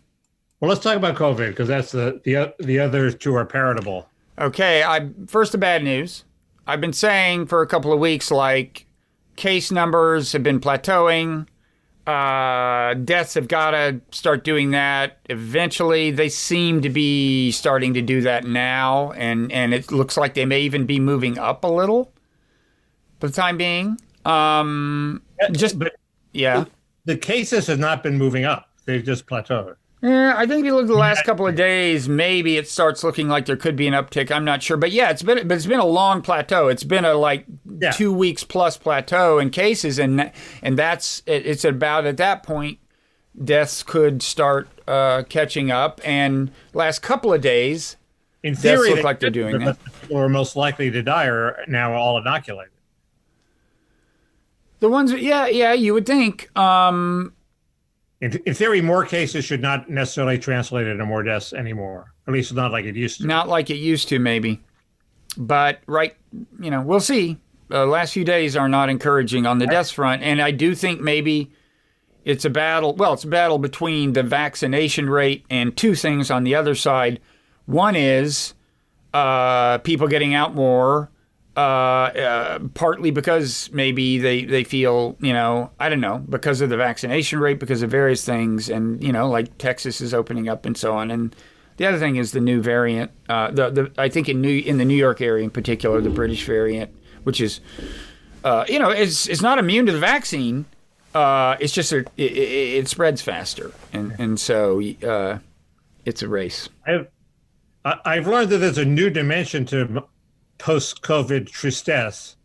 Well, let's talk about COVID because that's the other two are paritable. Okay, first the bad news. I've been saying for a couple of weeks, like, case numbers have been plateauing. Deaths have got to start doing that. Eventually, they seem to be starting to do that now, and it looks like they may even be moving up a little for the time being. The cases have not been moving up. They've just plateaued. Yeah, I think if you look at the last couple of days, maybe it starts looking like there could be an uptick. I'm not sure, but yeah, it's been a long plateau. It's been a 2 weeks plus plateau in cases, and that's it's about at that point deaths could start catching up. And last couple of days, in theory, deaths look like they're doing that. The people who are most likely to die are now all inoculated. The ones, yeah, you would think. In theory, more cases should not necessarily translate into more deaths anymore. At least not like it used to. Not like it used to, maybe. But, we'll see. The last few days are not encouraging on the deaths front. And I do think maybe it's a battle. Well, it's a battle between the vaccination rate and two things on the other side. One is people getting out more. Partly because maybe they feel, I don't know, because of the vaccination rate, because of various things, and, like Texas is opening up and so on. And the other thing is the new variant, I think in the New York area in particular, the British variant, which is, is not immune to the vaccine. It's just it spreads faster. And so it's a race. I've learned that there's a new dimension to post-COVID tristesse.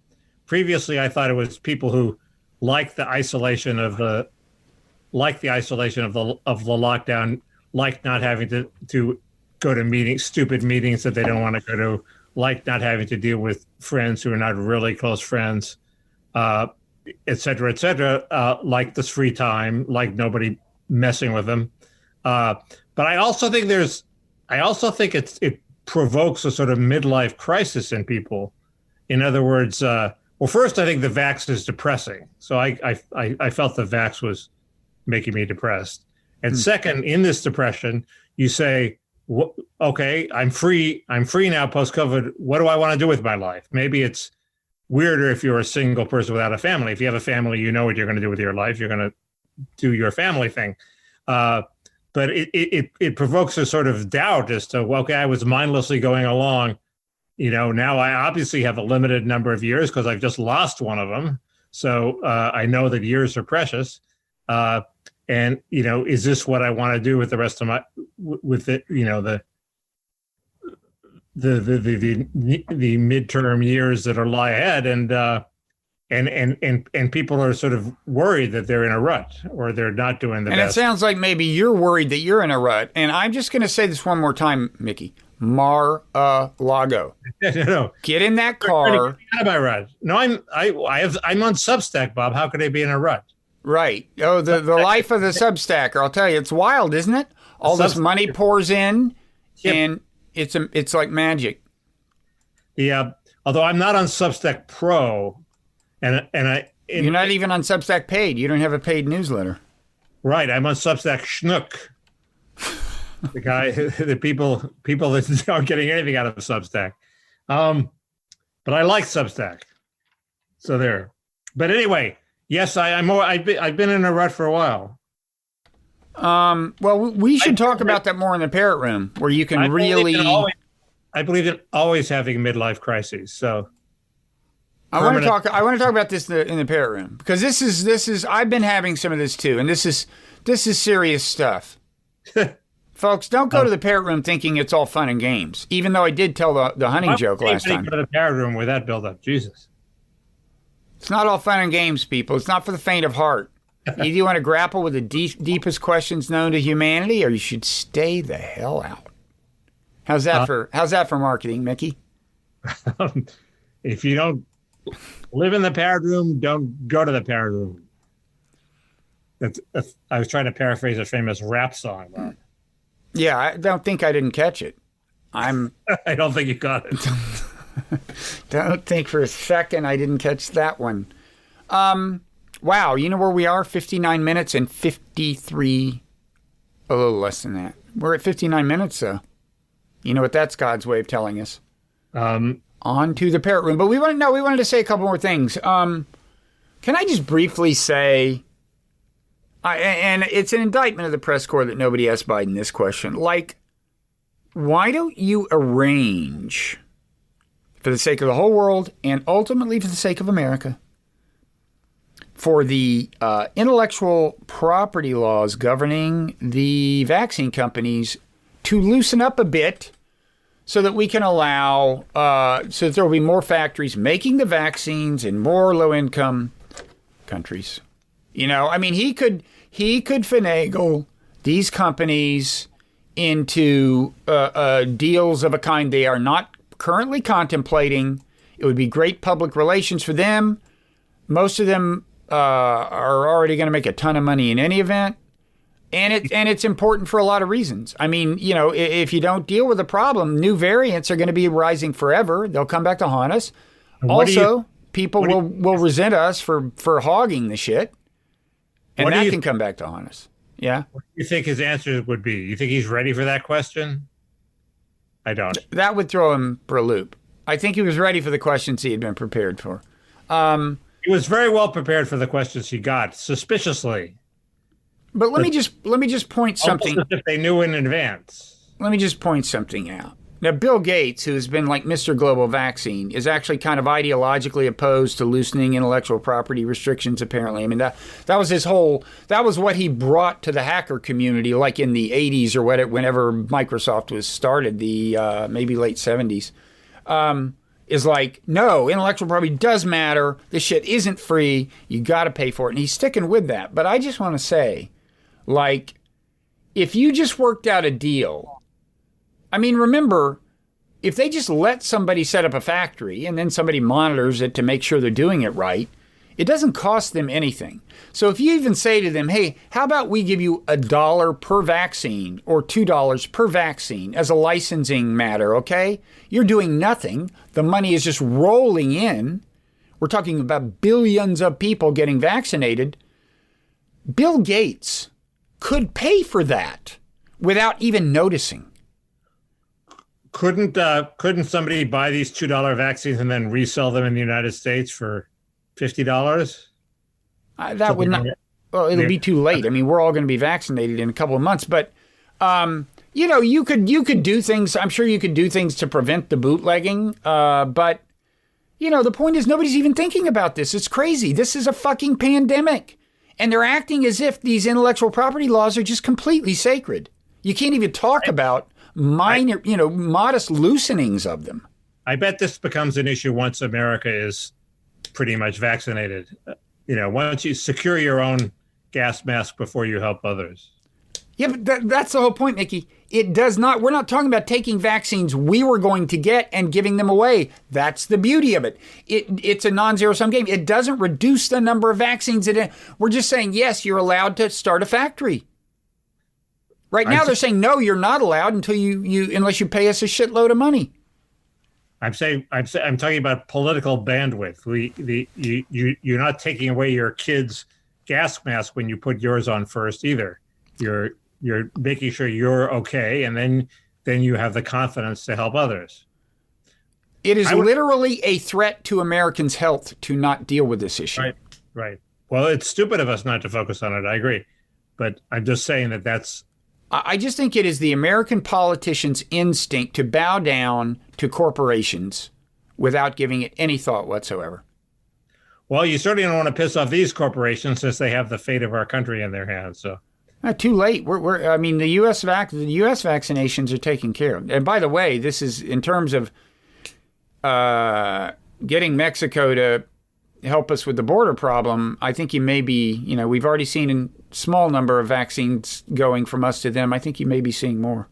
Previously, I thought it was people who like the isolation of the lockdown, like not having to go to stupid meetings that they don't want to go to, like not having to deal with friends who are not really close friends, et cetera, like this free time, like nobody messing with them. But I also think it provokes a sort of midlife crisis in people. In other words, first, I think the vax is depressing. So I felt the vax was making me depressed. And second, in this depression, you say, okay, I'm free now post-COVID. What do I want to do with my life? Maybe it's weirder if you're a single person without a family. If you have a family, you know what you're going to do with your life. You're going to do your family thing. But it provokes a sort of doubt as to, I was mindlessly going along. Now I obviously have a limited number of years because I've just lost one of them. So I know that years are precious. And, is this what I want to do with the rest of my, with it, the midterm years that lie ahead? And people are sort of worried that they're in a rut or they're not doing the best. And it sounds like maybe you're worried that you're in a rut. And I'm just going to say this one more time, Mickey. Mar-a-Lago. No. Get in that car. Get out of my rut. No, I'm on Substack, Bob. How could I be in a rut? Right. Oh, the life of the Substacker. I'll tell you, it's wild, isn't it? All this money pours in, and it's like magic. Yeah. Although I'm not on Substack Pro. You're not even on Substack paid. You don't have a paid newsletter. Right. I'm on Substack Schnook. The people that aren't getting anything out of Substack. But I like Substack. So there. But anyway, yes, I've been in a rut for a while. Well, we should talk about that more in the Parrot Room, where you can I believe in always having midlife crises. So I want to talk about this in the Parrot Room, because this is I've been having some of this too, and this is serious stuff. Folks, don't go to the Parrot Room thinking it's all fun and games, even though I did tell the hunting joke last time. Go to the Parrot Room with that build-up. Jesus. It's not all fun and games, people. It's not for the faint of heart. Either you want to grapple with the deepest questions known to humanity, or you should stay the hell out. How's that for marketing, Mickey? If you don't live in the Parrot Room, don't go to the Parrot Room. I was trying to paraphrase a famous rap song. Bob. Yeah, I don't think I didn't catch it. I don't think you got it. Don't think for a second I didn't catch that one. Wow, you know where we are? 59 minutes and 53, a little less than that. We're at 59 minutes, so you know what that's God's way of telling us. On to the Parrot Room. But we wanted to say a couple more things. Can I just briefly say, and it's an indictment of the press corps that nobody asked Biden this question. Like, why don't you arrange, for the sake of the whole world and ultimately for the sake of America, for the intellectual property laws governing the vaccine companies to loosen up a bit so that we can allow, so that there will be more factories making the vaccines in more low-income countries. You know, I mean, he could finagle these companies into deals of a kind they are not currently contemplating. It would be great public relations for them. Most of them are already going to make a ton of money in any event. And it's important for a lot of reasons. I mean, you know, if you don't deal with the problem, new variants are going to be rising forever. They'll come back to haunt us. Also, people will resent us for hogging the shit. And that can come back to haunt us. Yeah. What do you think his answers would be? You think he's ready for that question? I don't. That would throw him for a loop. I think he was ready for the questions he had been prepared for. He was very well prepared for the questions he got, suspiciously. But let me just point something. Almost as if they knew in advance. Let me just point something out. Now, Bill Gates, who's been like Mr. Global Vaccine, is actually kind of ideologically opposed to loosening intellectual property restrictions, apparently. I mean, that was his whole, that was what he brought to the hacker community, like in the 80s or whenever Microsoft was started, the maybe late 70s. Is like, no, intellectual property does matter. This shit isn't free. You got to pay for it. And he's sticking with that. But I just want to say, like, if you just worked out a deal, I mean, remember, if they just let somebody set up a factory and then somebody monitors it to make sure they're doing it right, it doesn't cost them anything. So if you even say to them, hey, how about we give you $1 per vaccine or $2 per vaccine as a licensing matter, okay? You're doing nothing. The money is just rolling in. We're talking about billions of people getting vaccinated. Bill Gates could pay for that without even noticing. Couldn't somebody buy these $2 vaccines and then resell them in the United States for $50? That would not. Well, it'll be too late. I mean, we're all going to be vaccinated in a couple of months. But you know, you could do things. I'm sure you could do things to prevent the bootlegging. But you know, the point is nobody's even thinking about this. It's crazy. This is a fucking pandemic, and they're acting as if these intellectual property laws are just completely sacred. You can't even talk about minor, modest loosenings of them. I bet this becomes an issue once America is pretty much vaccinated. Once you secure your own gas mask before you help others. Yeah, but that's the whole point, Mickey. It does not. We're not talking about taking vaccines we were going to get and giving them away. That's the beauty of it. It's a non-zero sum game. It doesn't reduce the number of vaccines. We're just saying, yes, you're allowed to start a factory. Right now, they're saying, no, you're not allowed until unless you pay us a shitload of money. I'm talking about political bandwidth. You're not taking away your kid's gas mask when you put yours on first either. You're making sure you're okay, and then you have the confidence to help others. It is literally a threat to Americans' health to not deal with this issue. Right. Well, it's stupid of us not to focus on it. I agree, but I'm just saying that's. I just think it is the American politicians' instinct to bow down to corporations without giving it any thought whatsoever. Well, you certainly don't want to piss off these corporations since they have the fate of our country in their hands. So, too late. The U.S. vaccinations are taken care of. And by the way, this is in terms of getting Mexico to help us with the border problem. I think you may be. We've already seen a small number of vaccines going from us to them. I think you may be seeing more.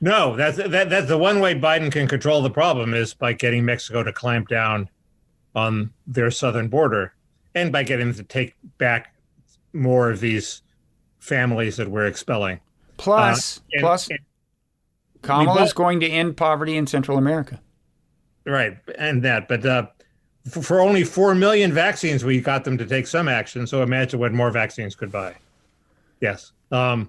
No, that's the one way Biden can control the problem is by getting Mexico to clamp down on their southern border and by getting them to take back more of these families that we're expelling. Plus, Kamala is going to end poverty in Central America. right, and that. But for only 4 million vaccines, we got them to take some action. So imagine what more vaccines could buy. Yes. Yeah.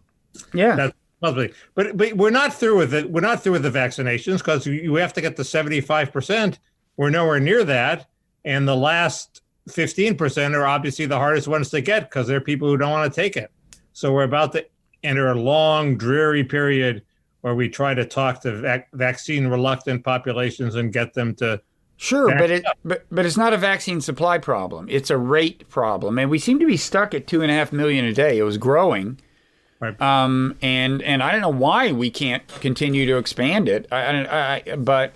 That's possibly. But we're not through with it. We're not through with the vaccinations because you have to get to 75%. We're nowhere near that. And the last 15% are obviously the hardest ones to get because they're people who don't want to take it. So we're about to enter a long, dreary period where we try to talk to vaccine-reluctant populations and get them to. Sure, but it's not a vaccine supply problem. It's a rate problem, and we seem to be stuck at 2.5 million a day. It was growing, Right. And I don't know why we can't continue to expand it. I bet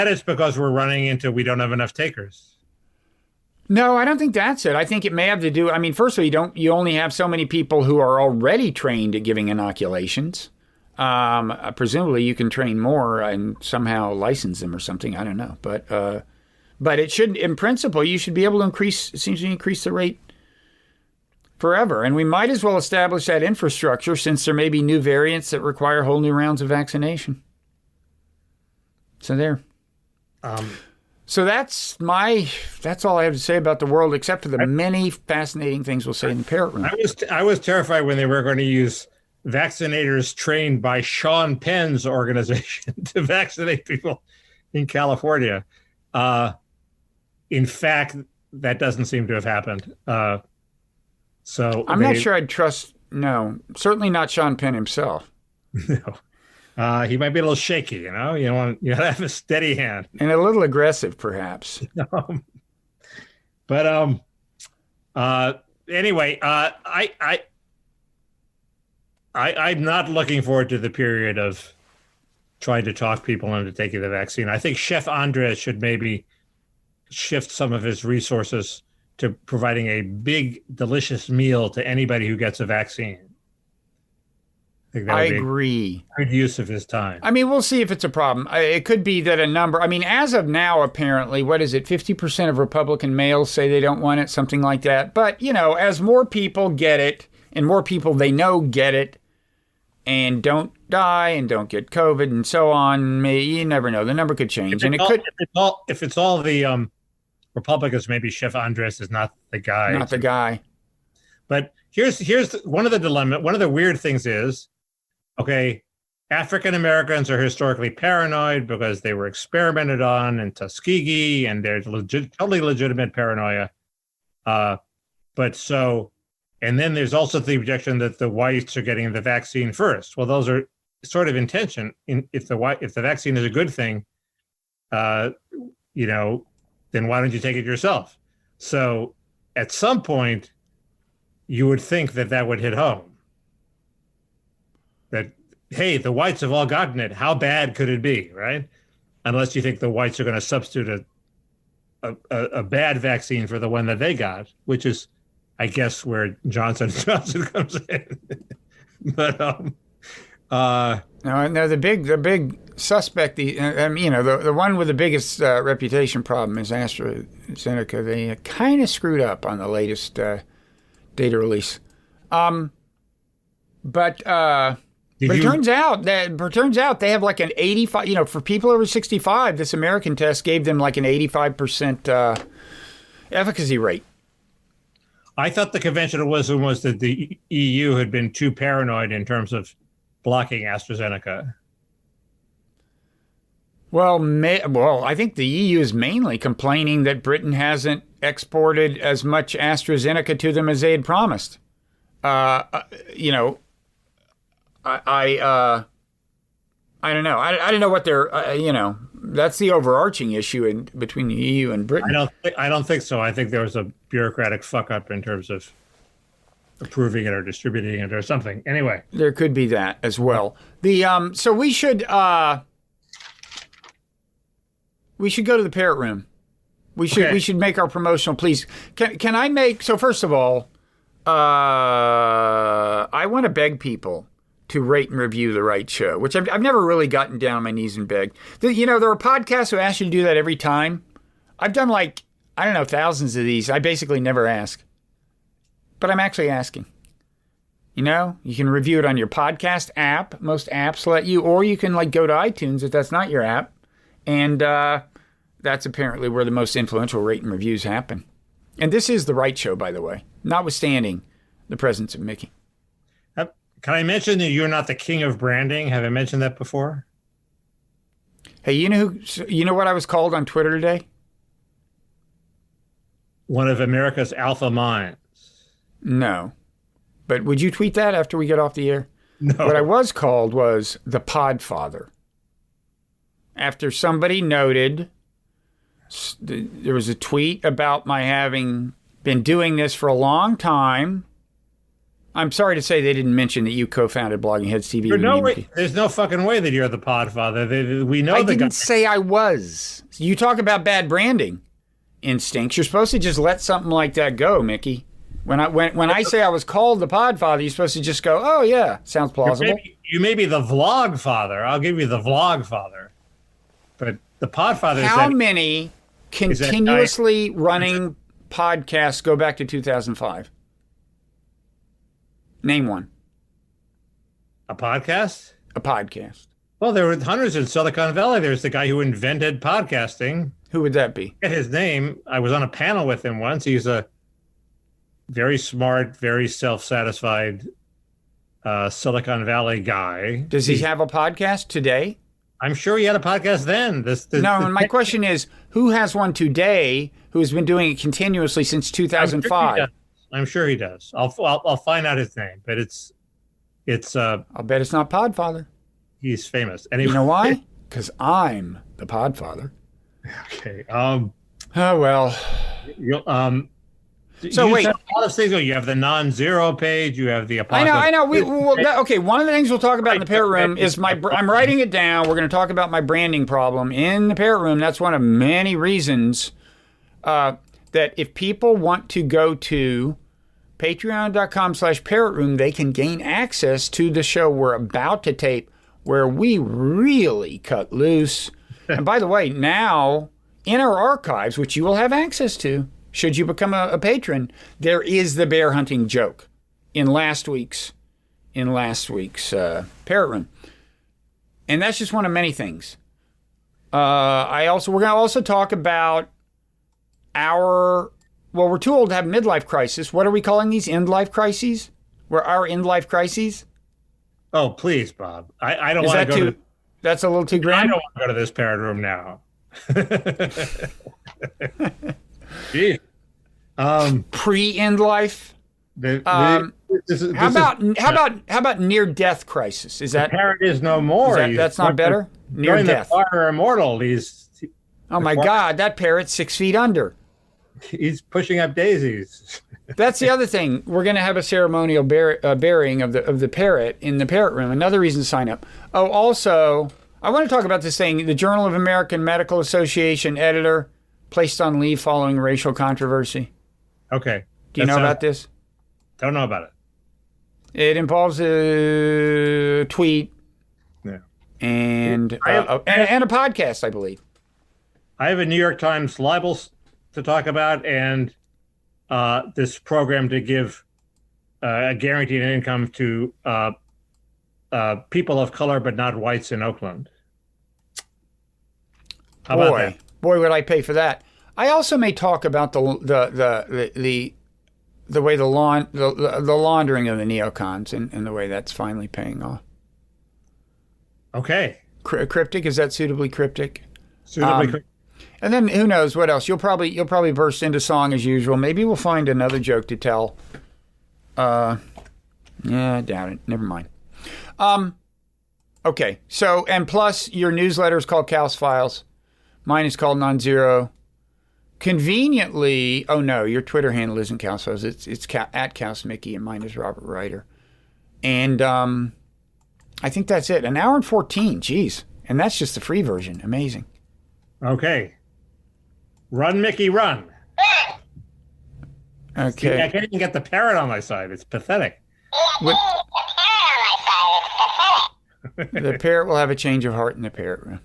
it's because we're running into we don't have enough takers. No, I don't think that's it. I think it may have to do. I mean, first of all, you only have so many people who are already trained at giving inoculations. Presumably, you can train more and somehow license them or something. I don't know, but it should, in principle, you should be able to increase. It seems to increase the rate forever, and we might as well establish that infrastructure since there may be new variants that require whole new rounds of vaccination. So there. So that's all I have to say about the world, except for the many fascinating things we'll say in the Parrot Room. I was terrified when they were going to use vaccinators trained by Sean Penn's organization to vaccinate people in California. In fact, that doesn't seem to have happened. So I'm not sure I'd trust. No, certainly not Sean Penn himself. No, he might be a little shaky. You gotta have a steady hand and a little aggressive, perhaps. But anyway, I'm not looking forward to the period of trying to talk people into taking the vaccine. I think Chef Andres should maybe shift some of his resources to providing a big, delicious meal to anybody who gets a vaccine. I agree. Good use of his time. I mean, we'll see if it's a problem. It could be that a number. I mean, as of now, apparently, what is it? 50% of Republican males say they don't want it, something like that. But, as more people get it and more people they know get it and don't die and don't get COVID and so on, you never know. The number could change. If it's all the Republicans, maybe Chef Andres is not the guy. Not the guy. But here's one of the dilemma. One of the weird things is, okay, African Americans are historically paranoid because they were experimented on in Tuskegee, and there's totally legitimate paranoia. And then there's also the objection that the whites are getting the vaccine first. Well, those are sort of in tension. If the vaccine is a good thing, then why don't you take it yourself? So at some point, you would think that would hit home. That, hey, the whites have all gotten it. How bad could it be, right? Unless you think the whites are going to substitute a bad vaccine for the one that they got, which is, I guess, where Johnson & Johnson comes in. But no, the big suspect, the one with the biggest reputation problem is AstraZeneca. They kind of screwed up on the latest data release, but it turns out they have like an 85. For people over 65, this American test gave them like an 85% efficacy rate. I thought the conventional wisdom was that the EU had been too paranoid in terms of blocking AstraZeneca. Well, I think the EU is mainly complaining that Britain hasn't exported as much AstraZeneca to them as they had promised. I don't know. I don't know what they're. That's the overarching issue between the EU and Britain. I don't think so. I think there was a bureaucratic fuck up in terms of approving it or distributing it or something. Anyway, there could be that as well. So we should go to the Parrot Room. We should make our promotional pleas. Can I make, so first of all, I want to beg people to rate and review the Wright Show, which I've never really gotten down on my knees and begged. There are podcasts who ask you to do that every time. I've done thousands of these. I basically never ask. But I'm actually asking. You can review it on your podcast app. Most apps let you, or you can go to iTunes if that's not your app, and that's apparently where the most influential rate and reviews happen. And this is the Wright show, by the way, notwithstanding the presence of Mickey. Can I mention that you're not the king of branding? Have I mentioned that before? Hey, you know what I was called on Twitter today? One of America's alpha minds. No. But would you tweet that after we get off the air? No. What I was called was the Podfather. After somebody noted, there was a tweet about my having been doing this for a long time. I'm sorry to say they didn't mention that you co-founded Blogging Heads TV. There's no fucking way that you're the Podfather. We know I didn't say I was. You talk about bad branding instincts. You're supposed to just let something like that go, Mickey. When I say I was called the Podfather, you're supposed to just go, oh yeah, sounds plausible. You may be the Vlog Father. I'll give you the Vlog Father. But the Podfather is how many continuously running podcasts go back to 2005? Name one. A podcast? A podcast. Well, there were hundreds in Silicon Valley. There's the guy who invented podcasting. Who would that be? Get his name. I was on a panel with him once. He's a very smart, very self-satisfied Silicon Valley guy. Does he have a podcast today? I'm sure he had a podcast then. No, and my question is, who has one today who has been doing it continuously since 2005? I'm sure he does. I'll find out his name, but it's. I'll bet it's not Podfather. He's famous. Anyway. You know why? Because I'm the Podfather. Okay. Oh well. So wait, a lot of things. You have the Nonzero page. You have the apocalypse. I know. Okay. One of the things we'll talk about in the Parrot Room is I'm writing it down. We're going to talk about my branding problem in the Parrot Room. That's one of many reasons that if people want to go to patreon.com/Parrot Room, they can gain access to the show we're about to tape, where we really cut loose. And by the way, now in our archives, which you will have access to, should you become a patron, there is the bear hunting joke in last week's Parrot Room, and that's just one of many things. We're going to also talk about we're too old to have midlife crisis. What are we calling these? End-life crises? Our end-life crises? Oh, please, Bob. I don't want to go to... That's a little too grand? I don't want to go to this Parrot Room now. Gee. Pre-end life? How about near-death crisis? Is that... The parrot is no more. That's not better? Near-death. The fire immortal. Oh, my God. That parrot's 6 feet under. He's pushing up daisies. That's the other thing. We're going to have a ceremonial burying of the parrot in the Parrot Room. Another reason to sign up. Oh, also, I want to talk about this thing. The Journal of American Medical Association editor placed on leave following racial controversy. Okay. Do you know about this? Don't know about it. It involves a tweet. Yeah. And a podcast, I believe. I have a New York Times libel to talk about, and this program to give a guaranteed income to people of color, but not whites in Oakland. How about that? Boy, would I pay for that. I also may talk about the way the laundering of the neocons and the way that's finally paying off. Okay. Cryptic, is that suitably cryptic? Suitably cryptic. And then who knows what else? You'll probably burst into song as usual. Maybe we'll find another joke to tell. Yeah, I doubt it. Never mind. Okay. So, and plus your newsletter is called Kausfiles. Mine is called Nonzero. Conveniently, oh no, your Twitter handle isn't Kausfiles. It's at KausMickey, and mine is Robert Ryder. And I think that's it. An hour and 14. Jeez. And that's just the free version. Amazing. Okay. Run, Mickey, run. Okay. See, I can't even get the parrot on my side. It's pathetic. The parrot will have a change of heart in the Parrot Room.